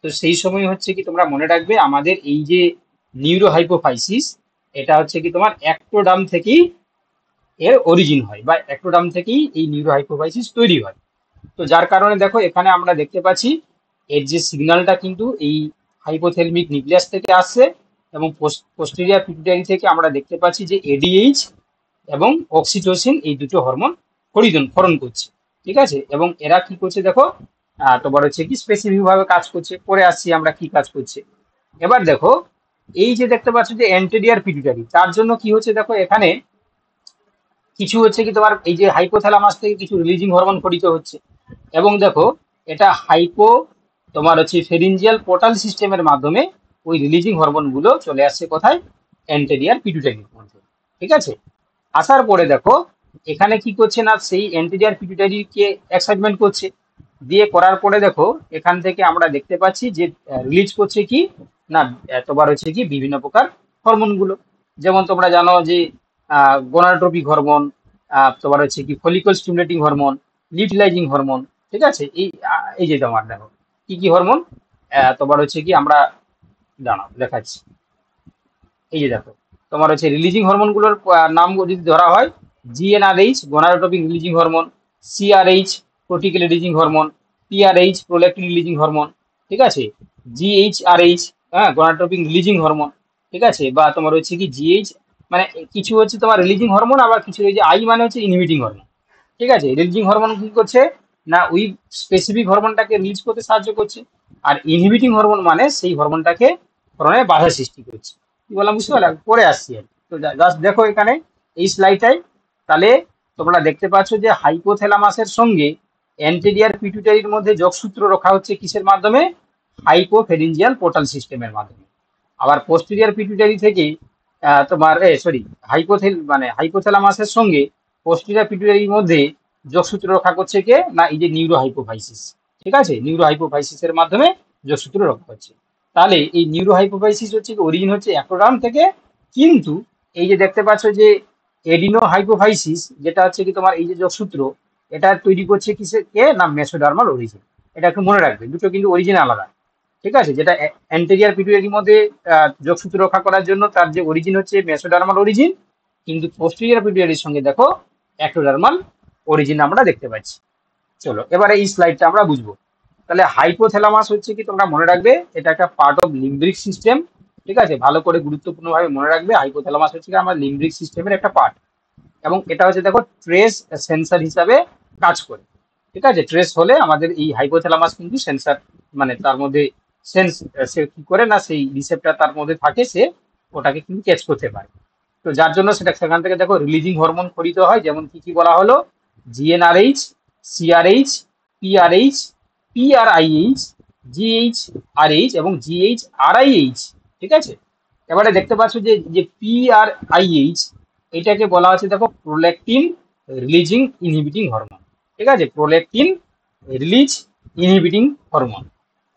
তো সেই সময় হচ্ছে কি তোমরা মনে রাখবে আমাদের এই যে নিউরোহাইপোফাইসিস, এটা হচ্ছে কি তোমার অ্যাক্টোডার্ম থেকেই এর অরিজিন হয়, বা অ্যাক্টোডার্ম থেকেই এই নিউরোহাইপোফাইসিস তৈরি হয়। তো যার কারণে দেখো এখানে আমরা দেখতে পাচ্ছি এর যে সিগন্যালটা কিন্তু এই হাইপোথ্যালামিক নিউক্লিয়াস থেকে আসছে, এবং পোস্টেরিয়র পিটুইটারি থেকে আমরা দেখতে পাচ্ছি যে এডিএইচ এবং অক্সিটোসিন এই দুটো হরমোন ক্ষরণ করছে। ঠিক আছে, এবং এরা কি করছে দেখো, তোমার হচ্ছে কি স্পেসিফিক ভাবে কাজ করছে, পরে আসছি আমরা কি কাজ করছে। এবার দেখো এই যে দেখতে পাচ্ছ যে অ্যান্টেরিয়র পিটুইটারি, তার জন্য কি হচ্ছে দেখো এখানে কিছু হচ্ছে কি তোমার এই যে হাইপোথ্যালামাস থেকে কিছু রিলিজিং হরমোন খরিত হচ্ছে, এবং দেখো এটা তোমার হচ্ছে ফেরিঞ্জিয়াল পোর্টাল সিস্টেমের মাধ্যমে ওই রিলিজিং হরমোন গুলো চলে আসছে কোথায়, অ্যান্টেরিয়র পিটুইটারির মধ্যে। ঠিক আছে, আসার পরে দেখো এখানে কি করছে না, সেই অ্যান্টেরিয়র পিটুইটারিকে এক্সাইটমেন্ট করছে, দিয়ে করার পরে দেখো এখান থেকে আমরা দেখতে পাচ্ছি যে রিলিজ করছে কি না, তোমার হচ্ছে কি বিভিন্ন প্রকার হরমোন গুলো। যেমন তোমরা জানো যে গোনাডোট্রপিক হরমোন, তোমার হচ্ছে কি ফলিকল স্টিমুলেটিং হরমোন, লিউটিলাইজিং হরমোন। ঠিক আছে, এই যে তোমার দেখো কি কি হরমোন, তোমার হচ্ছে কি আমরা দাঁড়াও দেখাচ্ছি। এই যে দেখো তোমার হচ্ছে রিলিজিং হরমোন গুলোর নাম যদি ধরা হয়, GnRH gonadotropic releasing hormone, CRH cortical releasing hormone, PRH prolactin releasing hormone. ঠিক আছে, জিএইচআরএইচ হ্যাঁ গোনাডোট্রপিক রিলিজিং হরমোন। ঠিক আছে, বা তোমার হচ্ছে কি জিএইচ, মানে কিছু হচ্ছে তোমার রিলিজিং হরমোন, আবার কিছু এই যে আই মানে হচ্ছে ইনহিবিটিং হরমোন। ঠিক আছে, রিলিজিং হরমোন কি করছে না ওই স্পেসিফিক হরমোনটাকে রিলিজ করতে সাহায্য করছে, আর ইনহিবিটিং হরমোন মানে সেই হরমোনটাকে ক্ষরণে বাধা সৃষ্টি করছে। কি বললাম বুঝতে পারলাম, পরে আসছি আর কি। তো জাস্ট দেখো এখানে এই স্লাইডটাই, তাহলে তোমরা দেখতে পাচ্ছ যে হাইপোথ্যালামাসের সঙ্গে অ্যান্টেরিয়র পিটুইটারির মধ্যে যোগসূত্র রক্ষা হচ্ছে কিসের মাধ্যমে, হাইপোফেরিঞ্জিয়াল পোর্টাল সিস্টেমের মাধ্যমে। আবার পোস্টেরিয়র পিটুইটারি থেকে তোমার সরি হাইপোথ্যালামাসের সঙ্গে পোস্টেরিয়র পিটুইটারির মধ্যে যোগসূত্র রক্ষা করছে কে না, এই যে নিউরোহাইপোফাইসিস। ঠিক আছে, নিউরোহাইপোফাইসিসের মাধ্যমে যোগসূত্র রক্ষা হচ্ছে। তাহলে এই নিউরোহাইপোফাইসিস হচ্ছে অরিজিন হচ্ছে অ্যাক্টোডার্ম থেকে, কিন্তু এই যে দেখতে পাচ্ছ যে এডিনো হাইপোফাইসিস যেটা হচ্ছে কি তোমার এই যে যোগসূত্র, এটা তৈরি করছে কিসে কে না, মেসোডার্মাল অরিজিন। এটা একটু মনে রাখবে, দুটো কিন্তু অরিজিন আলাদা। ঠিক আছে, যেটা অ্যান্টেরিয়র পিটুইটারির মধ্যে যোগসূত্র রক্ষা করার জন্য তার যে অরিজিন হচ্ছে মেসোডার্মাল অরিজিন, কিন্তু পোস্টেরিয়র পিটুইটারির সঙ্গে দেখো অ্যাক্টোডার্মাল অরিজিন আমরা দেখতে পাচ্ছি। চলো এবারে এই স্লাইডটা আমরা বুঝবো। তাহলে হাইপোথ্যালামাস হচ্ছে কি তোমরা মনে রাখবে এটা একটা পার্ট অফ লিম্বিক সিস্টেম। ঠিক আছে, ভালো করে গুরুত্বপূর্ণভাবে মনে রাখবে হাইপোথ্যালামাস হচ্ছে কি আমার লিম্বিক সিস্টেমের একটা পার্ট, এবং এটা হচ্ছে দেখো ট্রেস সেন্সর হিসাবে কাজ করে। ঠিক আছে, ট্রেস হলে আমাদের এই হাইপোথ্যালামাস কিন্তু সেন্সর, মানে তার মধ্যে সেন্স, সে কি করে না সেই রিসেপ্টর তার মধ্যে থাকে, সে ওটাকে কিন্তু ক্যাচ করতে পারে। তো যার জন্য সেটা সেখান থেকে দেখো রিলিজিং হরমোন খরিত হয়, যেমন কি কি বলা হলো, জিএনআরএইচ, সিআরএইচ, পিআরএইচ, পিআরআইএইচ, জিএইচআরএইচ এবং জিএইচআরআইএইচ। ঠিক আছে, এবারে দেখতে পাচ্ছ যে যে পিআরআইএইচ, এটাকে বলা হচ্ছে দেখো প্রোল্যাকটিন রিলিজিং ইনহিবিটিং হরমোন। ঠিক আছে, প্রোল্যাকটিন রিলিজ ইনহিবিটিং হরমোন।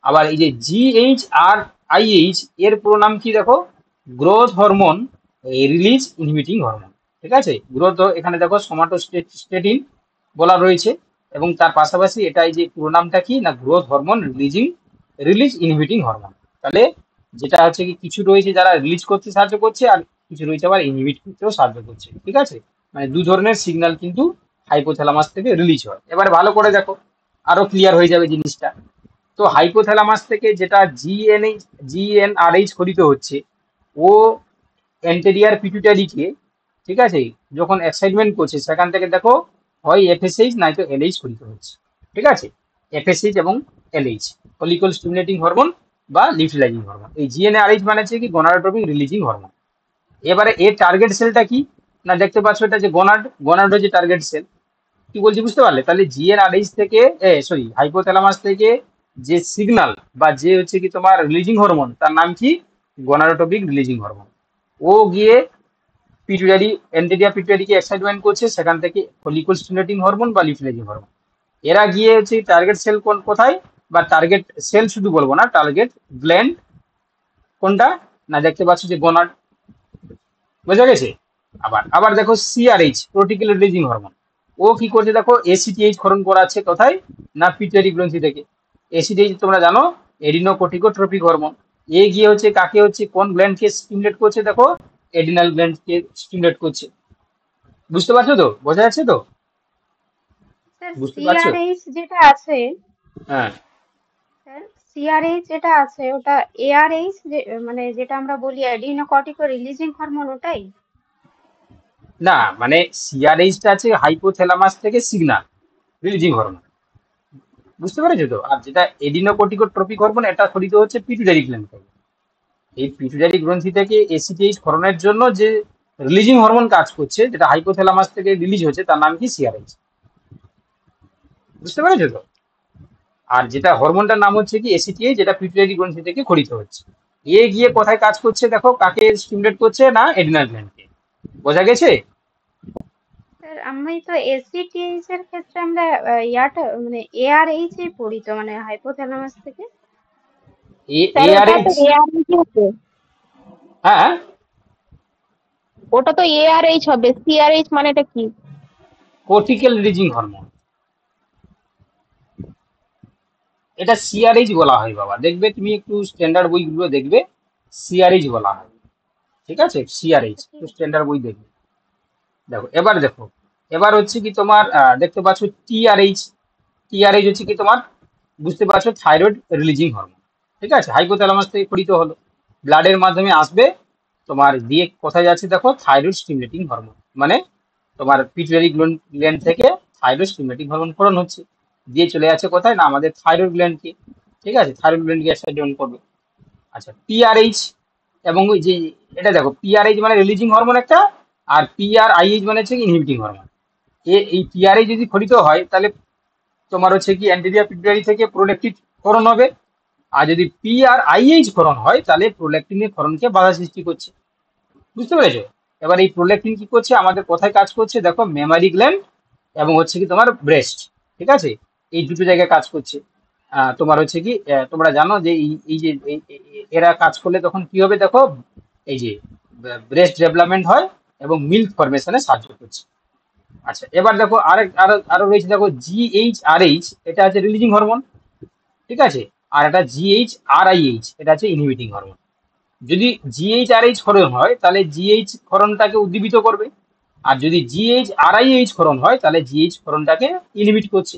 আবার এই যে জিএইচআরআইএইচ এর পুরো নাম কি দেখো, growth hormone release inhibiting hormone. ঠিক আছে, গ্রোথ এখানে দেখো সোমাটোস্টেটিন বলা রয়েছে, এবং তার পাশাপাশি এটা এই যে পুরো নামটা কি না, growth hormone release inhibiting hormone. তাহলে যেটা হচ্ছে কি কিছু রয়েছে যারা রিলিজ করতে সাহায্য করছে, আর কিছু রয়েছে আবার ইনহিবিট করতেও সাহায্য করছে। ঠিক আছে, মানে দু ধরনের সিগন্যাল কিন্তু হাইপোথ্যালামাস থেকে রিলিজ হয়। এবারে ভালো করে দেখো, আরো ক্লিয়ার হয়ে যাবে জিনিসটা। তো হাইপোথ্যালামাস থেকে যেটা জিএনআরএইচ খরিত হচ্ছে, ও অ্যান্টেরিয়র পিটুইটারিকে, ঠিক আছে, যখন এক্সাইটমেন্ট করছে সেখান থেকে দেখো হয় এফএসএইচ নয়তো এলএইচ খরিত হচ্ছে। ঠিক আছে, এফএসএইচ এবং এলএইচ ফলিকল স্টিমুলেটিং হরমোন বা লিউটিলাইজিং হরমোন। এই জিএনআরএইচ মানে হচ্ছে কি গোনাডোট্রপিক রিলিজিং হরমোন। এবারে এর টার্গেট সেলটা কি না, দেখতে পাচ্ছ এটা যে গোনাড হচ্ছে টার্গেট সেল। কি বলছি বুঝতে পারলে, তাহলে জিএনআরএইচ থেকে হাইপোথ্যালামাস থেকে যে সিগন্যাল বা যে হচ্ছে কি তোমার রিলিজিং হরমোন, তার নাম কি, গোনাডোট্রপিক রিলিজিং হরমোন। ও গিয়ে পিটুইটারি অ্যান্টেরিয়র পিটুইটারিকে এক্সাইটমেন্ট করছে, সেখান থেকে ফলিকল স্টিমুলেটিং হরমোন বা লিউটিলাইজিং হরমোন। এরা গিয়ে হচ্ছে টার্গেট সেল কোথায়, বা টার্গেট সেল শুধু বলবো না, টার্গেট গ্ল্যান্ড কোনটা না, দেখতে পাচ্ছ যে গোনাড, বোঝা গেছে? আবার আবার দেখো সিআরএইচ, প্রোটিকুলার রিলিজিং হরমোন, ও কি করছে দেখো, এসিটিএইচ ক্ষরণ করাচ্ছে কোথায়, না পিটুইটারি গ্রন্থি থেকে। এসিটিএইচ তোমরা জানো এডিনোকর্টিকোট্রপিক হরমোন। এ গিয়ে হচ্ছে কাকে হচ্ছে কোন গ্ল্যান্ডকে স্টিমুলেট করছে দেখো, এডিনাল গ্ল্যান্ডকে স্টিমুলেট করছে। বুঝতে পারছো তো? বোঝা যাচ্ছে তো? স্যার বুঝতে পারছো? সিআরএইচ যেটা আছে, হ্যাঁ। স্যার সিআরএইচ যেটা আছে ওটা এআরএইচ যে মানে যেটা আমরা বলি অ্যাডিনোকর্টিকো রিলিজিং হরমোন ওটাই। না মানে সিআরএইচটা আছে হাইপোথ্যালামাস থেকে সিগন্যাল রিলিজিং হরমোন। বুঝতে পেরেছো তো? আর যেটা এডিনোকর্টিকোট্রপিক হরমোন এটা খরিত হচ্ছে পিটুইটারি গ্ল্যান্ড থেকে। এই পিটুইটারি গ্রন্থি থেকে এসিটিএইচ ক্ষরণের জন্য যে রিলিজিং হরমোন কাজ করছে, যেটা হাইপোথ্যালামাস থেকে রিলিজ হচ্ছে, তার নাম কি সিআরএইচ। বুঝতে পেরেছো তো? আর যেটা হরমোনটার নাম হচ্ছে কি এসিটিএইচ, যেটা পিটুইটারি গ্রন্থি থেকে খরিত হচ্ছে। এ গিয়ে কোথায় কাজ করছে দেখো, কাকে স্টিমুলেট করছে, না এডিনাল গ্ল্যান্ডকে। বোঝা গেছে? স্যার আমি তো এসিটিএইচ এর ক্ষেত্রে আমরা ইয়াটা মানে এআরএইচ এ পড়ি তো মানে হাইপোথ্যালামাস থেকে। স্যার ওটা তো এআরএইচ। এআরএইচ হবে। হ্যাঁ, ওটা তো এআরএইচ হবে, সিআরএইচ মানেটা কি? Cortical releasing hormone. এটা সিআরএইচ বলা হয় বাবা, দেখবে তুমি একটু স্ট্যান্ডার্ড বইগুলো দেখবে, সিআরএইচ বলা হয়। ঠিক আছে, সিআরএইচ আচ্ছা ঠিক আছে। স্ট্যান্ডার্ড বই দেখবে। দেখো এবার দেখো, এবার হচ্ছে কি তোমার দেখতে পাচ্ছ টিআরএইচ। টিআরএইচ হচ্ছে কি তোমার, বুঝতে পারছো, থাইরয়েড রিলিজিং হরমোন। ঠিক আছে, হাইপোথ্যালামাস থেকে খরিত হলো, ব্লাডের মাধ্যমে আসবে তোমার, দিয়ে কোথায় যাচ্ছে দেখো, থাইরয়েড স্টিমুলেটিং হরমোন। মানে তোমার পিটুইটারি গ্ল্যান্ড থেকে থাইরয়েড স্টিমুলেটিং হরমোন ক্ষরণ হচ্ছে, দিয়ে চলে যাচ্ছে কোথায়, না আমাদের থাইরয়েড গ্ল্যান্ডকে। ঠিক আছে, থাইরয়েড গ্ল্যান্ডকে এক্সাইটেশন করবে। আচ্ছা, পিআরএইচ এবং ওই যে, এটা দেখো পিআরএইচ মানে রিলিজিং হরমোন একটা, আর পিআরআইএইচ মানে হচ্ছে ইনহিবিটিং হরমোন। এই পিআরএইচ যদি খরিত হয়, তাহলে তোমার হচ্ছে কি অ্যান্টেরিয়র পিটুইটারি থেকে প্রোল্যাকটিন ক্ষরণ হবে। আর যদি পিআরআইএইচ ক্ষরণ হয়, তাহলে প্রোল্যাকটিনের ক্ষরণকে বাধা সৃষ্টি করছে। বুঝতে পেরেছো? এবার এই প্রোল্যাকটিন কি করছে, আমাদের কোথায় কাজ করছে দেখো, মেমারি গ্ল্যান্ড এবং হচ্ছে কি তোমার ব্রেস্ট। ঠিক আছে, এই দুটো জায়গায় কাজ করছে। তোমার হচ্ছে কি তোমরা জানো যে এই যে এরা কাজ করলে তখন কি হবে দেখো, এই যে ব্রেস্ট ডেভেলপমেন্ট হয় এবং মিল্ক ফরমেশনে সাহায্য করছে। আচ্ছা, এবার দেখো আরেক আরো আরো রয়েছে দেখো জিএইচআরএইচ, এটা হচ্ছে রিলিজিং হরমোন। ঠিক আছে, আর এটা জিএইচআরআইএইচ, এটা হচ্ছে ইনহিবিটিং হরমোন। যদি জিএইচআরএইচ ক্ষরণ হয়, তাহলে জিএইচ ক্ষরণটাকে উদ্দীপিত করবে। আর যদি জিএইচআরআইএইচ ক্ষরণ হয়, তাহলে জিএইচ ক্ষরণটাকে ইনহিবিট করছে।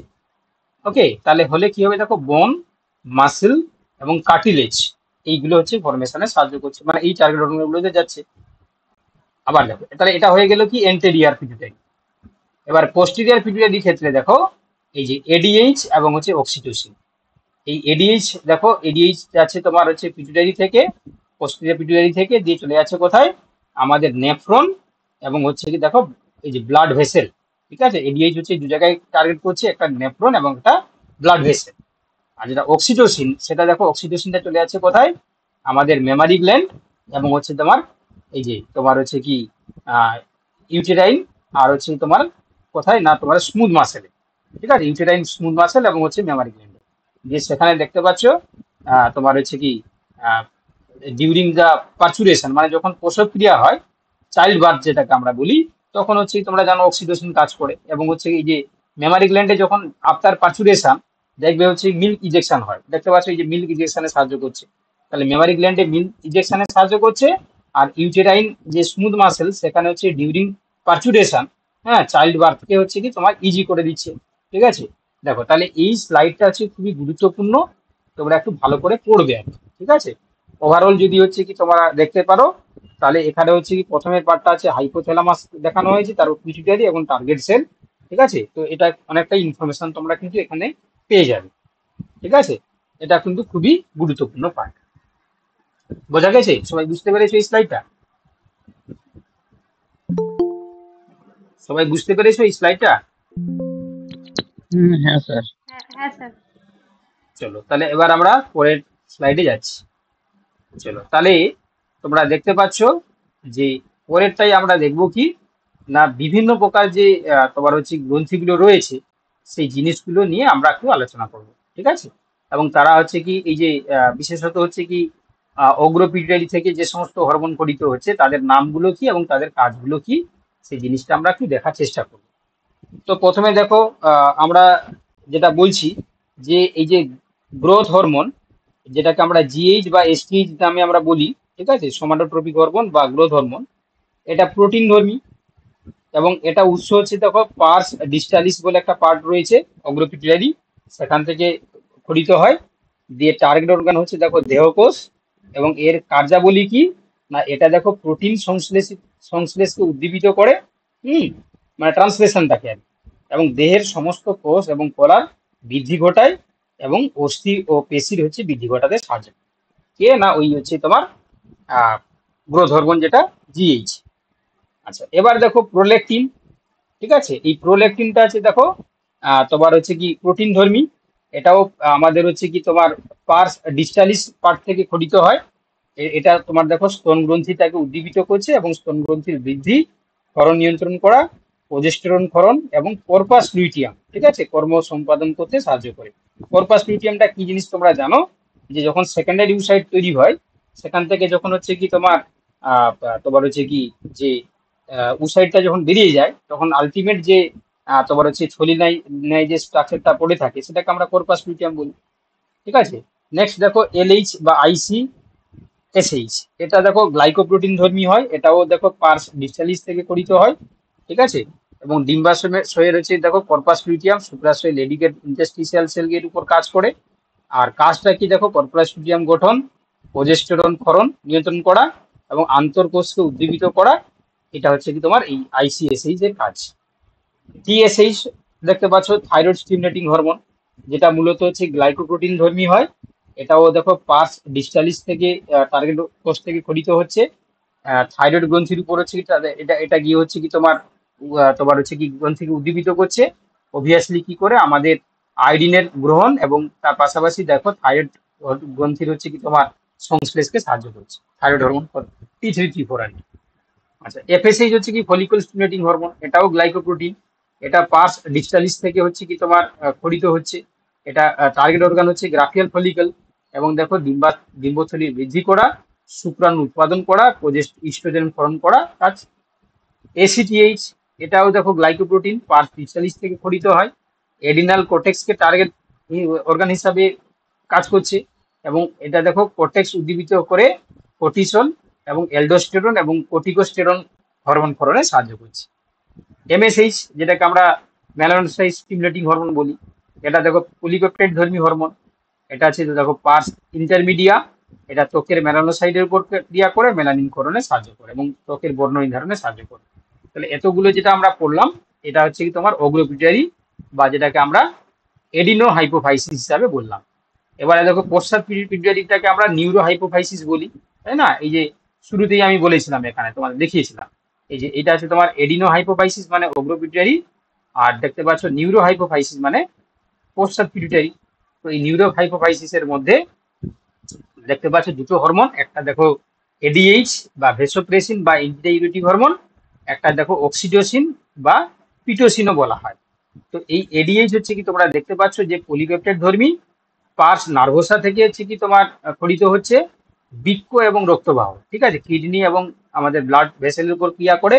ওকে, তাহলে হলে কি হবে দেখো, বোন, মাসেল এবং কার্টিলেজ, এইগুলো হচ্ছে ফরমেশনে সাহায্য করছে, মানে এই টার্গেট হরমোনগুলোতে যাচ্ছে। আবার দেখো, তাহলে এটা হয়ে গেল কি এন্টেরিয়ার পিটুইটারি। এবার পোস্টেরিয়ার পিটুইটারি ক্ষেত্রে দেখো, এই যে এডিএইচ এবং হচ্ছে অক্সিটোসিন। এই এডিএইচ দেখো, এডিএইচ যাচ্ছে তোমার হচ্ছে পিটুইটারি থেকে, পোস্টেরিয়র পিটুইটারি থেকে দিয়ে চলে যাচ্ছে কোথায়, আমাদের নেফ্রন এবং হচ্ছে কি দেখো, এই যে ব্লাড ভেসেল। ঠিক আছে, এডিএইচ হচ্ছে দু জায়গায় টার্গেট করছে, একটা নেফ্রন এবং একটা ব্লাড ভেসেল। আর যেটা অক্সিটোসিন, সেটা দেখো, অক্সিটোসিনটা চলে যাচ্ছে কোথায়, আমাদের মেমারি গ্ল্যান্ড এবং হচ্ছে তোমার এই যে তোমার হচ্ছে কি ইউটেরাইন, আর হচ্ছে তোমার কোথায়, না তোমার স্মুথ মাসেলে। ঠিক আছে, ইউটেরাইন, স্মুথ মাসেল এবং হচ্ছে মেমারি গ্ল্যান্ড। যে সেখানে দেখতে পাচ্ছ তোমার হচ্ছে কি ডিউরিং দ্য পার্চুরেশন, মানে যখন প্রসব ক্রিয়া হয়, চাইল্ড বার্থ যেটাকে আমরা বলি, তখন হচ্ছে তোমরা জানো অক্সিটোসিন কাজ করে। এবং হচ্ছে এই যে মেমারি গ্ল্যান্ডে যখন আফটার পার্চুরেশন দেখবে হচ্ছে মিল্ক ইজেকশন হয়, দেখতে পাচ্ছ এই যে মিল্ক ইজেকশনে সাহায্য করছে। তাহলে মেমারি গ্ল্যান্ডে মিল্ক ইজেকশনে সাহায্য করছে। আর ইউটেরাইন যে স্মুথ মাসেল, সেখানে হচ্ছে ডিউরিং পার্চুরেশন, হ্যাঁ, চাইল্ড বার্থকে হচ্ছে কি তোমার ইজি করে দিচ্ছে। ঠিক আছে, দেখো তাহলে এই স্লাইডটা হচ্ছে খুবই গুরুত্বপূর্ণ, তোমরা একটু ভালো করে পড়বে আর কি। ঠিক আছে, ওভারঅল যদি হচ্ছে কি তোমরা দেখতে পারো, তাহলে এখানে হচ্ছে কি প্রথমের পার্টটা আছে হাইপোথ্যালামাস দেখানো হয়েছে, তারপর পিটুইটারি এবং টার্গেট সেল। ঠিক আছে, তো এটা অনেকটা ইনফরমেশন তোমরা কিন্তু এখানে পেয়ে যাবে। ঠিক আছে, এটা কিন্তু খুবই গুরুত্বপূর্ণ পার্ট। বোঝা গেছে? সবাই বুঝতে পেরেছো এই স্লাইডটা? সবাই বুঝতে পেরেছো এই স্লাইডটা? হ্যাঁ স্যার। হ্যাঁ হ্যাঁ স্যার। চলো তাহলে এবার আমরা পরের স্লাইডে যাচ্ছি। চলো তাহলে তোমরা দেখতে পাচ্ছ যে পরেরটাই আমরা দেখবো কি, না বিভিন্ন প্রকার যে তোমার হচ্ছে গ্রন্থিগুলো রয়েছে, সেই জিনিসগুলো নিয়ে আমরা একটু আলোচনা করব। ঠিক আছে, এবং তারা হচ্ছে কি এই যে বিশেষত হচ্ছে কি অগ্র পিটুইটারি থেকে যে সমস্ত হরমোন খরিত হচ্ছে তাদের নামগুলো কি এবং তাদের কাজগুলো কি, সেই জিনিসটা আমরা একটু দেখার চেষ্টা করব। তো প্রথমে দেখো, আমরা যেটা বলছি যে এই যে গ্রোথ হরমোন, যেটাকে আমরা জিএইচ বা এসটিএইচ নামে আমরা বলি, ঠিক আছে, সোমাটোট্রপিক হরমোন বা গ্রোথ হরমোন, এটা প্রোটিন ধর্মী এবং এটা উৎস হচ্ছে দেখো পার্স ডিস্টালিস বলে একটা পার্ট রয়েছে অগ্রপিটুইটারি, সেখান থেকে খরিত হয়। দিয়ে টার্গেট অর্গান হচ্ছে দেখো দেহকোষ, এবং এর কার্যাবলী কি না, এটা দেখো প্রোটিন সংশ্লেষকে উদ্দীপিত করে, হুম, মানে ট্রান্সলেশনটাকে আর কি। এবং দেহের সমস্ত কোষ এবং কলার বৃদ্ধি ঘটায় এবং অস্থি ও পেশির হচ্ছে বৃদ্ধি ঘটাতে সাহায্য করে। কে না, ওই হচ্ছে তোমার গ্রোথ হরমোন যেটা জিএইচ। আচ্ছা, এবার দেখো প্রোলেকটিন, ঠিক আছে, এই প্রোলেকটিনটা আছে দেখো তোমার হচ্ছে কি প্রোটিন ধর্মী, এটাও আমাদের হচ্ছে কি তোমার পার্স ডিস্টালিস পার্ট থেকে খরিত হয়। এটা তোমার দেখো স্তন গ্রন্থিটাকে উদ্দীপিত করছে এবং স্তন গ্রন্থির বৃদ্ধি, ক্ষরণ নিয়ন্ত্রণ করা, প্রোজেস্টেরন ক্ষরণ এবং কর্পাস লুটিয়াম, ঠিক আছে, কর্ম সম্পাদন করতে সাহায্য করে। কর্পাস লুটিয়ামটা কি জিনিস তোমরা জানো, যে যখন সেকেন্ডারি ইউসাইট তৈরি হয়, সেখান থেকে যখন হচ্ছে কি তোমার তোমার হচ্ছে কি যে উসাইডটা যখন বেরিয়ে যায়, তখন আলটিমেট যে তোমার হচ্ছে থলি নাই যে স্ট্রাকচারটা পড়ে থাকে, সেটাকে আমরা কর্পাস লুটিয়াম বলি, ঠিক আছে। নেক্সট দেখো এলএইচ বা আইসি এসএইচ, এটা দেখো গ্লাইকোপ্রোটিন ধর্মী হয়, এটাও দেখো পার্স ডিস্টালিস থেকে খরিত হয়, ঠিক আছে। এবং ডিম্বাশয়ে রয়েছে দেখো কর্পাস লুটিয়াম, শুক্রাশয় লেডিকেট ইন্টারস্টিশিয়াল সেলের উপর কাজ করে। আর কাজটা কি দেখো, কর্পাস লুটিয়াম গঠন, প্রোজেস্টেরন ক্ষরণ নিয়ন্ত্রণ করা এবং আন্তঃকোষকে উদ্দীপিত করা, এটা হচ্ছে কি তোমার এই আইসিএসএইচ এর কাজ। টিএসএইচ দেখতে পাচ্ছ থাইরয়েড স্টিমুলেটিং হরমোন, যেটা মূলত হচ্ছে গ্লাইকোপ্রোটিন ধর্মী হয়, এটাও দেখো পার্স ডিস্টালিস থেকে টার্গেট কোষ থেকে খরিত হচ্ছে। থাইরয়েড গ্রন্থির উপর হচ্ছে কি এটা এটা গিয়ে হচ্ছে কি তোমার তোমার হচ্ছে কি গ্রন্থিকে উদ্দীপিত করছে, অবভিয়াসলি কি করে আমাদের আয়োডিনের গ্রহণ, এবং তার পাশাপাশি দেখো থাইরয়েড গ্রন্থির হচ্ছে কি তোমার সংশ্লেষকে সাহায্য করছে, থাইরয়েড হরমোন T3 T4 আর কি। আচ্ছা, এফএসএইচ হচ্ছে কি ফলিকল স্টিমুলেটিং হরমোন, এটাও গ্লাইকোপ্রোটিন, এটা পার্স ডিস্টালিস থেকে হচ্ছে কি তোমার খরিত হচ্ছে। এটা টার্গেট অর্গান হচ্ছে গ্রাফিয়াল ফলিকল, এবং দেখো ডিম্বথলি বৃদ্ধি করা, শুক্রাণু উৎপাদন করা, ইস্ট্রোজেন ক্ষরণ করা কাজ। এসিটিএইচ, এটাও দেখো গ্লাইকোপ্রোটিন, পার্স ডিস্টালিস থেকে খরিত হয়, এডিনাল কোর্টেক্সকে টার্গেট অর্গান হিসাবে কাজ করছে, এবং এটা দেখো কোর্টেক্স উদ্দীপিত করে কর্টিসল এবং এলডোস্টেরন এবং কর্টিকোস্টেরন হরমোন ক্ষরণে সাহায্য করছে। এমএসএইচ, যেটাকে আমরা মেলানোসাইট স্টিমুলেটিং হরমোন বলি, এটা দেখো পলিপেপটাইড ধর্মী হরমোন, এটা আছে দেখো পার্স ইন্টারমিডিয়া, এটা ত্বকের মেলানোসাইটের উপর ক্রিয়া করে মেলানিন ক্ষরণে সাহায্য করে এবং ত্বকের বর্ণ নির্ধারণে সাহায্য করে। তাহলে এতগুলো যেটা আমরা পড়লাম, এটা হচ্ছে কি তোমার অগ্রপিটুইটারি বা যেটাকে আমরা এডিনো হাইপোফাইসিস হিসাবে বললাম। এবারে দেখো পশ্চাৎ পিটুইটারিটাকে আমরা নিউরো হাইপোফাইসিস বলি, তাই না? এই যে শুরুতেই আমি বলেছিলাম, এখানে তোমাদের দেখিয়েছিলাম, এই যে এটা আছে তোমার এডিনো হাইপোফাইসিস মানে অগ্র পিটুইটারি, আর দেখতে পাচ্ছ নিউরো হাইপোফাইসিস মানে পশ্চাৎ পিটুইটারি। তো এই নিউরো হাইপোফাইসিস এর মধ্যে দেখতে পাচ্ছ দুটো হরমোন, একটা দেখো এডিএইচ বা ভেসোপ্রেসিন বা ইন্টিডিউরেটিভ হরমোন, একটা দেখো অক্সিটোসিন বা পিটোসিনও বলা হয়। তো এই এডিএইচ হচ্ছে কি তোমরা দেখতে পাচ্ছ যে পলিপেপটাইড ধর্মী, পার্স নার্ভোসা থেকে হচ্ছে কি তোমার খরিত হচ্ছে, বৃক্ক এবং রক্তবাহ, ঠিক আছে, কিডনি এবং আমাদের ব্লাড ভেসেলের উপর ক্রিয়া করে,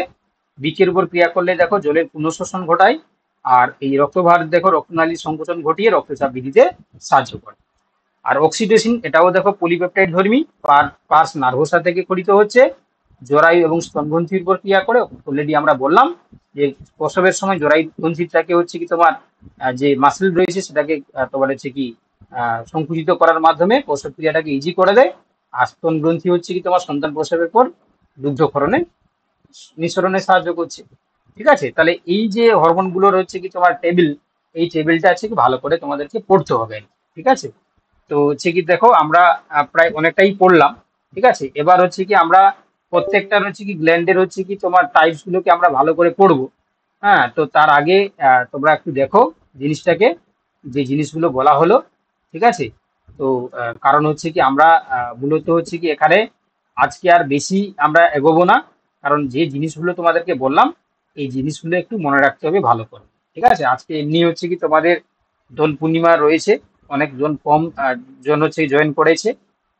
বৃক্কের উপর ক্রিয়া করলে দেখো জলের পুনঃশোষণ ঘটায়, আর এই রক্তভার দেখো রক্তনালীর সংকোচন ঘটিয়ে রক্তচাপ বৃদ্ধিতে সাহায্য করে। আর অক্সিটোসিন, এটাও দেখো পলিপেপটাইড ধর্মী, পার্স নার্ভোসা থেকে খরিত হচ্ছে, জরায়ু এবং স্তনগ্রন্থির উপর ক্রিয়া করে। অলরেডি আমরা বললাম যে প্রসবের সময় জরায়ু গ্রন্থিটাকে হচ্ছে কি তোমার যে মাসেল রয়েছে সেটাকে তোমার হচ্ছে কি সংকুচিত করার মাধ্যমে প্রসব ক্রিয়াটাকে ইজি করে দেয়। আর স্তন গ্রন্থি হচ্ছে কি তোমার সন্তান প্রসবের পর দুগ্ধক্ষরণে নিঃসরণে সাহায্য করছে, ঠিক আছে। তাহলে এই যে হরমোনগুলোর হচ্ছে কি তোমার টেবিল, এই টেবিলটা আছে কি ভালো করে তোমাদেরকে পড়তে হবে, ঠিক আছে। তো হচ্ছে কি দেখো আমরা প্রায় অনেকটাই পড়লাম, ঠিক আছে। এবার হচ্ছে কি আমরা প্রত্যেকটার হচ্ছে কি গ্ল্যান্ডের হচ্ছে কি তোমার টাইপস গুলোকে আমরা ভালো করে পড়বো। হ্যাঁ, তো তার আগে তোমরা একটু দেখো জিনিসটাকে, যে জিনিসগুলো বলা হলো, ঠিক আছে। তো কারণ হচ্ছে কি আমরা মূলত হচ্ছে কি এখানে আজকে আর বেশি আমরা এগোবো না, কারণ যে জিনিসগুলো তোমাদেরকে বললাম এই জিনিসগুলো একটু মনে রাখতে হবে ভালো করে, ঠিক আছে। আজকে এমনি হচ্ছে কি তোমাদের দোল পূর্ণিমা রয়েছে, অনেকজন কম জন হচ্ছে জয়েন করেছে,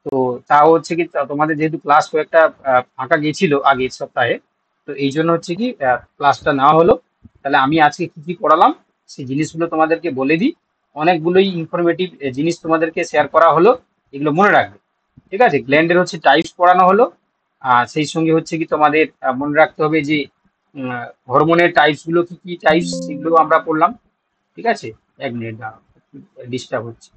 তো তাও হচ্ছে কি তোমাদের যেহেতু ক্লাস কয়েকটা ফাঁকা গিয়েছিল আগের সপ্তাহে, তো এই জন্য হচ্ছে কি ক্লাসটা নেওয়া হলো। তাহলে আমি আজকে কি কি পড়ালাম সেই জিনিসগুলো তোমাদেরকে বলে দিই। অনেকগুলোই ইনফরমেটিভ জিনিস তোমাদেরকে শেয়ার করা হলো, এগুলো মনে রাখবে। ঠিক আছে, গ্ল্যান্ডের হচ্ছে টাইপস পড়ানো হলো। সেই সঙ্গে হচ্ছে কি তোমাদের মনে রাখতে হবে যে হরমোনের টাইপস গুলো কি কি টাইপস, সেগুলো আমরা পড়লাম। ঠিক আছে, 1 মিনিট ডিস্টার্ব হচ্ছে।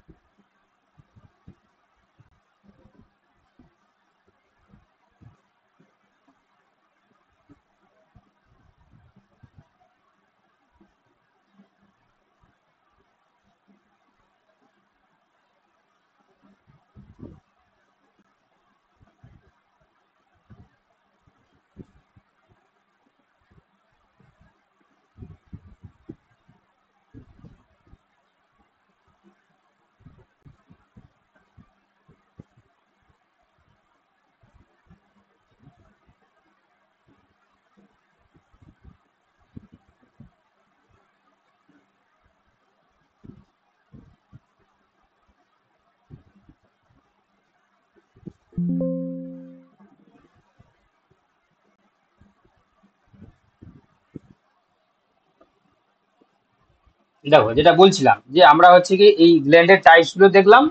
দেখো, যেটা বলছিলাম যে আমরা হচ্ছে কি এই গ্ল্যান্ডের টাইপস গুলো দেখলাম,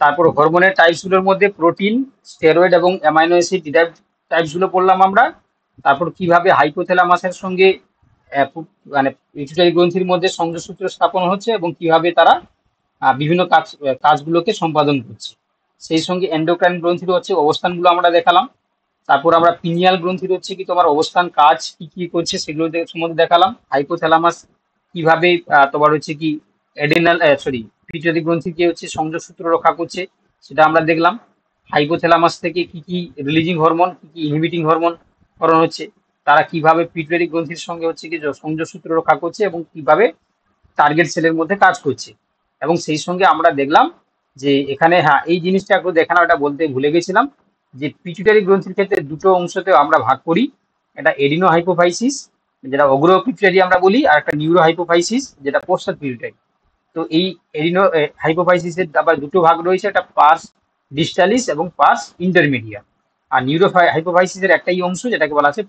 তারপর হরমোনের টাইপস গুলোর মধ্যে প্রোটিন, স্টেরয়েড এবং অ্যামাইনো অ্যাসিড টাইপস গুলো পড়লাম আমরা। তারপর কিভাবে হাইপোথ্যালামাসের সঙ্গে মানে পিটুইটারি গ্রন্থির মধ্যে সংযোগসূত্র স্থাপন হচ্ছে এবং কিভাবে তারা বিভিন্ন কাজগুলোকে সম্পাদন করছে। সেই সঙ্গে এন্ডোক্রাইন গ্রন্থির হচ্ছে অবস্থানগুলো আমরা দেখালাম। তারপর আমরা পিনিয়াল গ্রন্থির হচ্ছে কি তোমার অবস্থান, কাজ কি কি করছে সেগুলো সম্বন্ধে দেখালাম। হাইপোথ্যালামাস কিভাবে তোমার হচ্ছে কি এডেনাল পিটুইটারি গ্রন্থিকে হচ্ছে সংযোগ সূত্র রক্ষা করছে সেটা আমরা দেখলাম। হাইপোথ্যালামাস থেকে কি কি রিলিজিং হরমোন, কি কি ইনহিবিটিং হরমোন ক্ষরণ হচ্ছে, তারা কিভাবে পিটুইটারি গ্রন্থির সঙ্গে হচ্ছে কি সংযোগ সূত্র রক্ষা করছে এবং কিভাবে টার্গেট সেলের মধ্যে কাজ করছে। এবং সেই সঙ্গে আমরা দেখলাম যে এখানে, হ্যাঁ এই জিনিসটা একটু দেখানো, এটা বলতে ভুলে গেছিলাম, যে পিটুইটারি গ্রন্থির ক্ষেত্রে দুটো অংশতে আমরা ভাগ করি। এটা এডিনো হাইপোফাইসিস, যেটা অগ্র পিটুইটারি আমরা বলি, আর একটা নিউরো হাইপোফাইসিস, যেটা পোস্টার পিটুইটারি। তো এই এডিনো হাইপোফাইসিসের আবার দুটো ভাগ রয়েছে, একটা পার্স ডিস্টালিস এবং পার্স ইন্টারমিডিয়া। আর নিউরো হাইপোফাইসিসের একটাই অংশ যেটাকে বলা আছে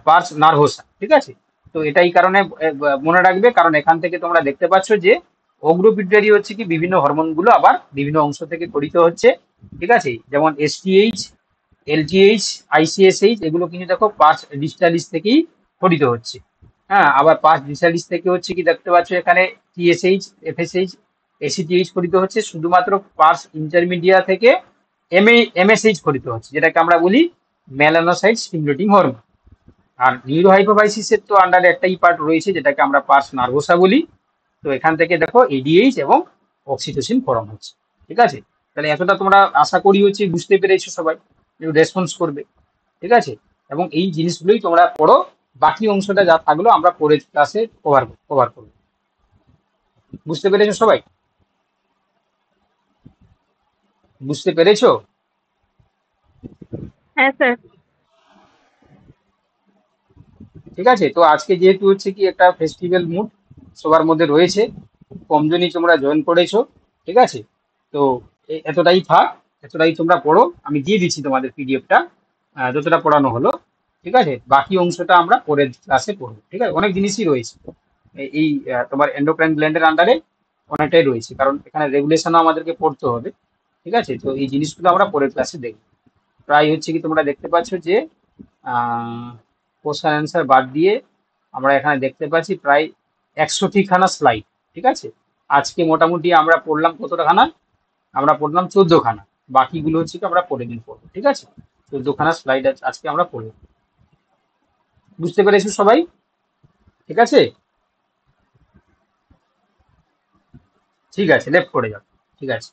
পার্স নার্ভোসা। ঠিক আছে, তো এটাই কারণে মনে রাখবে, কারণ এখান থেকে তোমরা দেখতে পাচ্ছ যে অগ্র পিটুইটারি হচ্ছে কি বিভিন্ন হরমোন গুলো আবার বিভিন্ন অংশ থেকে তড়িত হচ্ছে। ঠিক আছে, যেমন এসটিএইচ, এলটিএইচ, আইসিএসএইচ, এগুলো কিন্তু দেখো পার্স ডিস্টালিস থেকেই তড়িত হচ্ছে। হ্যাঁ, আবার পার্স ডিস্টালিস থেকে হচ্ছে কি দেখতে পাচ্ছ এখানে টিএসএইচ, এফএসএইচ, এসিটিএইচ তড়িত হচ্ছে। শুধুমাত্র পার্স ইন্টারমিডিয়া থেকে এমএসএইচ তড়িত হচ্ছে, যেটাকে আমরা বলি মেলানোসাইট স্টিমুলেটিং হরমোন। আর নিউরো হাইপোফাইসিসের তো আন্ডারে একটাই পার্ট রয়েছে যেটাকে আমরা পার্স নার্ভোসা বলি। তো এখান থেকে দেখো এডিএইচ এবং অক্সিটোসিন ফর্ম হচ্ছে। ঠিক আছে, তাহলে এতটা তোমরা আশা করি হচ্ছে বুঝতে পেরেছো সবাই, রেসপন্স করবে। ঠিক আছে, এবং এই জিনিসগুলোই তোমরা পড়ো। বাকি অংশটা যা থাকলো আমরা পরের ক্লাসে কভার করবো। বুঝতে পেরেছো সবাই? বুঝতে পেরেছো? হ্যাঁ স্যার। ঠিক আছে, তো আজকে যেহেতু হচ্ছে কি একটা ফেস্টিভ্যাল মুড সবার মধ্যে রয়েছে, কমজনই তোমরা জয়েন করেছো। ঠিক আছে, তো এতটাই থাক, এতটাই তোমরা পড়ো। আমি দিয়ে দিচ্ছি তোমাদের পিডিএফটা, যতটা পড়ানো হলো। ঠিক আছে, বাকি অংশটা আমরা পরের ক্লাসে পড়বো। ঠিক আছে, অনেক জিনিসই রয়েছে এই তোমার এন্ডোক্রাইন গ্ল্যান্ডের আন্ডারে অনেকটাই রয়েছে, কারণ এখানে রেগুলেশনও আমাদেরকে পড়তে হবে। ঠিক আছে, তো এই জিনিসগুলো আমরা পরের ক্লাসে দেখবো। প্রায় হচ্ছে কি তোমরা দেখতে পাচ্ছ যে কোশ্চেন অ্যান্সার বাদ দিয়ে আমরা এখানে দেখতে পাচ্ছি প্রায় 100টি স্লাইড। ঠিক আছে, আজকে মোটামুটি আমরা পড়লাম কতটা খানা? আমরা পড়লাম 14খানা। বাকিগুলো হচ্ছে কি আমরা পরের দিন পড়বো। ঠিক আছে, 14খানা স্লাইড আজকে আমরা পড়বো। বুঝতে পেরেছো সবাই? ঠিক আছে, ঠিক আছে, লেফট করে যাও। ঠিক আছে।